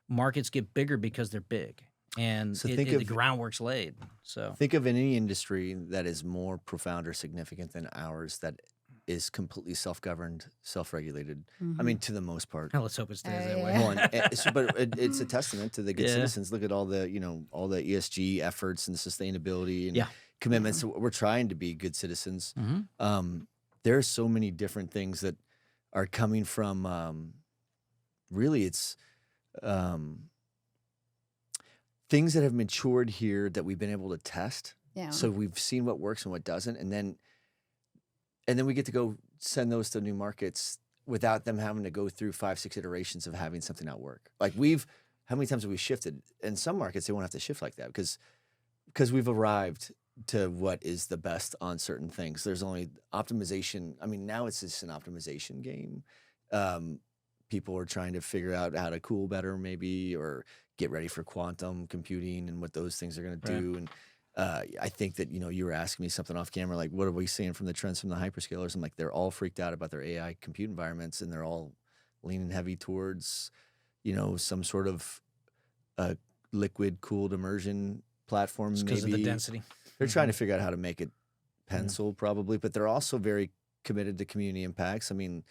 Markets get bigger because they're big, and So the groundwork's laid. So think of any industry that is more profound or significant than ours that is completely self-governed, self-regulated. I mean, to the most part. let's hope it stays that way. Well, but it's a testament to the good citizens. Look at all the ESG efforts and sustainability and commitments. We're trying to be good citizens. There are so many different things that are coming from. Really, it's things that have matured here that we've been able to test. Yeah. So we've seen what works and what doesn't, and then we get to go send those to new markets without them having to go through 5-6 iterations of having something not work. Like how many times have we shifted? In some markets, they won't have to shift like that because because we've arrived to what is the best on certain things. There's only optimization. I mean, now it's just an optimization game. People are trying to figure out how to cool better, maybe, or get ready for quantum computing and what those things are going to do. And I think that, you were asking me something off camera, like, what are we seeing from the trends from the hyperscalers? I'm like, they're all freaked out about their AI compute environments, and they're all leaning heavy towards, some sort of liquid cooled immersion platform. Because of maybe the density. they're trying to figure out how to make it pencil, probably, but they're also very committed to community impacts. I mean,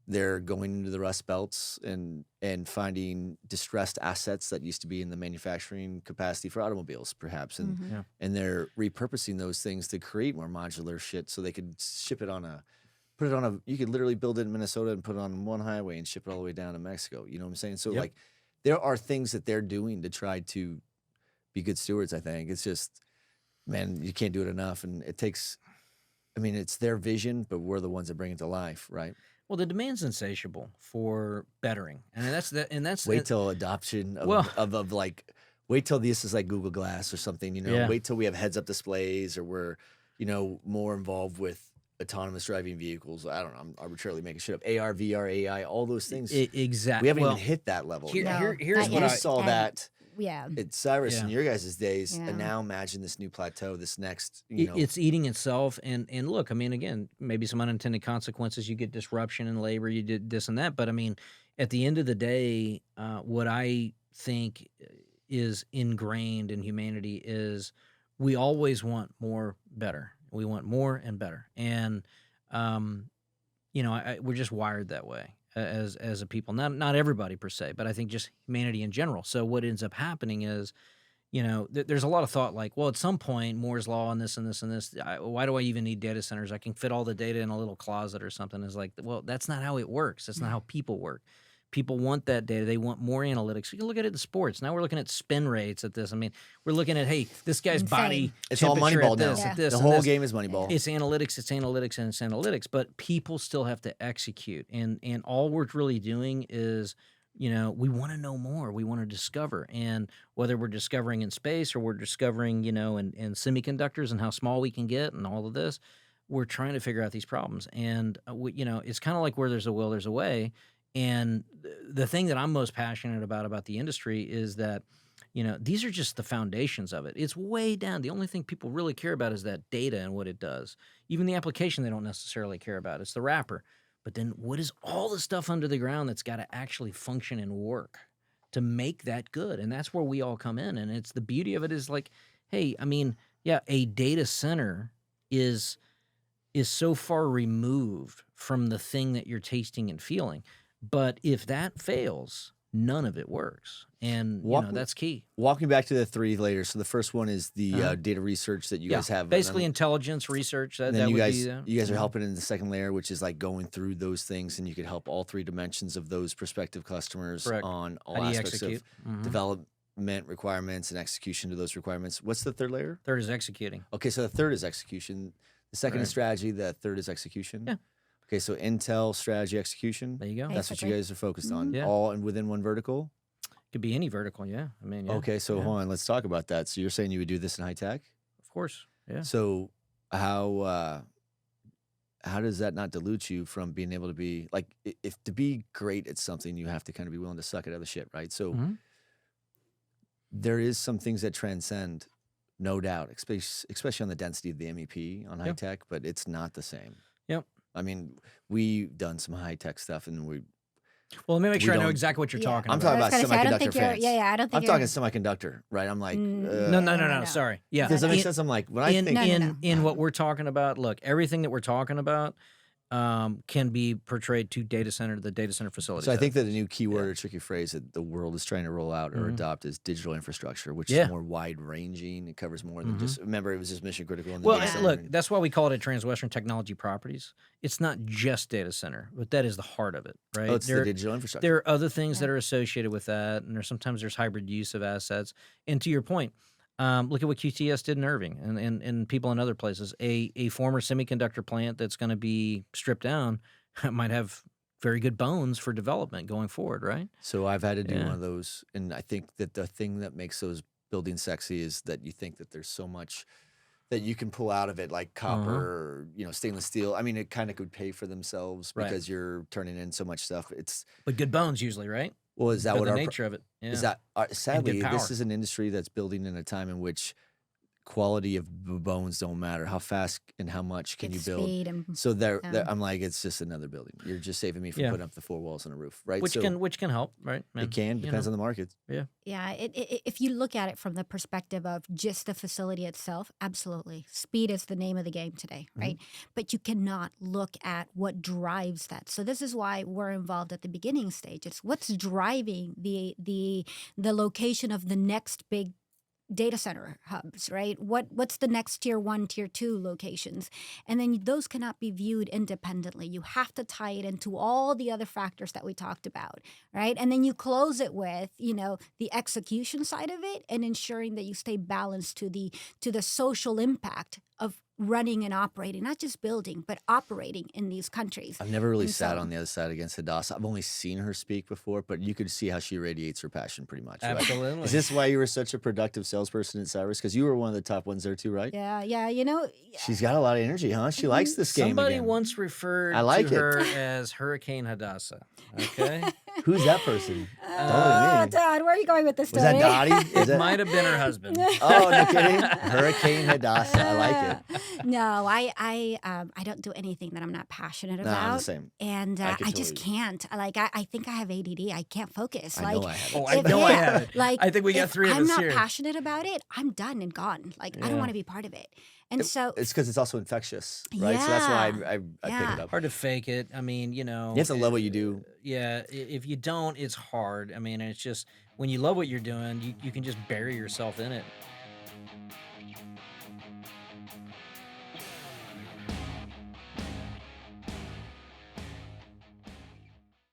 they're going into the Rust Belts and finding distressed assets that used to be in the manufacturing capacity for automobiles, perhaps, and and they're repurposing those things to create more modular shit, so they could ship it on a, put it on a. You could literally build it in Minnesota and put it on one highway and ship it all the way down to Mexico. You know what I'm saying? So like, there are things that they're doing to try to be good stewards. I think it's just, man, you can't do it enough, and it takes. I mean, it's their vision, but we're the ones that bring it to life, right? Well, the demand's insatiable for bettering, and that's wait till adoption of like, wait till this is like Google Glass or something, wait till we have heads up displays, or we're, more involved with autonomous driving vehicles. I don't know, I'm arbitrarily making shit up. AR, VR, AI, all those things. Exactly. We haven't even hit that level. Here's what I I saw that. Yeah. It's Cyrus in your guys' days, and now imagine this new plateau, this next, It's eating itself, and look, I mean, again, maybe some unintended consequences. You get disruption in labor, you did this and that, but I mean, at the end of the day, what I think is ingrained in humanity is we always want more, better. We want more and better, and we're just wired that way. As a people, not everybody per se, but I think just humanity in general. So what ends up happening is, there's a lot of thought like, well, at some point, Moore's law and this and this and this. Why do I even need data centers? I can fit all the data in a little closet or something. Is like, well, that's not how it works. That's not how people work. People want that data. They want more analytics. You can look at it in sports. Now we're looking at spin rates at this. I mean, we're looking at, hey, this guy's body It's all temperature Moneyball at this, now. at this, The and whole this. game is Moneyball. It's analytics, and it's analytics. But people still have to execute. And all we're really doing is, we want to know more. We want to discover. And whether we're discovering in space or we're discovering, in semiconductors and how small we can get and all of this, we're trying to figure out these problems. And, it's kind of like where there's a will, there's a way. And the thing that I'm most passionate about the industry is that, these are just the foundations of it. It's way down. The only thing people really care about is that data and what it does. Even the application they don't necessarily care about. It's the wrapper. But then what is all the stuff under the ground that's got to actually function and work to make that good? And that's where we all come in. And it's the beauty of it is like, hey, I mean, a data center is so far removed from the thing that you're tasting and feeling. But if that fails, none of it works. And that's key. Walking back to the 3 layers. So the first one is the data research that you guys have. Basically intelligence research. That you would guys, be you guys are helping in the second layer, which is like going through those things, and you could help all 3 dimensions of those prospective customers on all How do you aspects execute? of development requirements and execution to those requirements. What's the third layer? Third is executing. Okay, so the third is execution. The second is strategy. The third is execution. Yeah. Okay, so intel, strategy, execution. There you go. That's what you guys are focused on. Yeah. All and within one vertical. Could be any vertical, yeah. I mean, Okay, so hold on, let's talk about that. So you're saying you would do this in high tech? Of course, yeah. So how does that not dilute you from being able to be like, if to be great at something, you have to kind of be willing to suck at other shit, right? So there is some things that transcend, no doubt, especially on the density of the MEP on high tech, but it's not the same. Yep. I mean, we've done some high tech stuff, and well, let me make sure I know exactly what you're talking I'm about. talking about semiconductor fans. I don't think I'm talking semiconductor, right? I'm like, No. Sorry. Yeah. Does that make sense? I'm like, when I think in what we're talking about, look, everything that we're talking about can be portrayed to the data center facilities. So I think that a new keyword or tricky phrase that the world is trying to roll out or adopt is digital infrastructure, which is more wide-ranging. It covers more than just, remember, it was just mission critical. In the data center. Look, that's why we call it Transwestern Technology Properties. It's not just data center, but that is the heart of it, right? Oh, it's the digital infrastructure. There are other things that are associated with that, and sometimes there's hybrid use of assets. And to your point, look at what QTS did in Irving and people in other places. A former semiconductor plant that's going to be stripped down might have very good bones for development going forward, right? So I've had to do one of those, and I think that the thing that makes those building sexy is that you think that there's so much that you can pull out of it, like copper or, stainless steel. I mean, it kind of could pay for themselves Right. because you're turning in so much stuff. But good bones usually, right? Well, is that Or what the our nature of it? Yeah. is that sadly power. this is an industry that's building in a time in which quality of bones don't matter. How fast and how much can It's you build? speed and So there, yeah. I'm like, it's just another building. You're just saving me from Yeah. putting up the 4 walls and a roof, right? which can help, right? Man? it can You depends know. on the market. Yeah, if you look at it from the perspective of just the facility itself, absolutely. Speed is the name of the game today, right? But you cannot look at what drives that. So this is why we're involved at the beginning stage. It's what's driving the location of the next big data center hubs, right? What's the next tier 1, tier 2 locations? And then those cannot be viewed independently. You have to tie it into all the other factors that we talked about, right? And then you close it with, the execution side of it and ensuring that you stay balanced to the social impact of running and operating, not just building, but operating in these countries. I've never really And sat so- on the other side against Hadassa. I've only seen her speak before, but you could see how she radiates her passion pretty much. Right? Absolutely. Is this why you were such a productive salesperson at Cyrus? Because you were one of the top ones there too, right? Yeah, She's got a lot of energy, huh? She likes this game Somebody again. once referred I like to it. her as Hurricane Hadassa. Okay. Who's that person? Oh, Totally me. Todd, where are you going with this Was story? that Dottie? Is It that? might have been her husband. Oh, no kidding. Hurricane Hadassa. I like it. No, I don't do anything that I'm not passionate No, about. I'm the same. And I I, could just totally- can't. I think I have ADD. I can't focus. I know I have. Oh, I if- know I yeah, have it. Like I think we got if 3 of I'm us not here. passionate about it, I'm done and gone. Like I Yeah. don't want to be part of it. And so It's because it's also infectious, right? So that's why I pick Yeah. it up. Hard to fake it. I mean, You have to love what you do. Yeah, if you don't, it's hard. I mean, it's just when you love what you're doing, you can just bury yourself in it.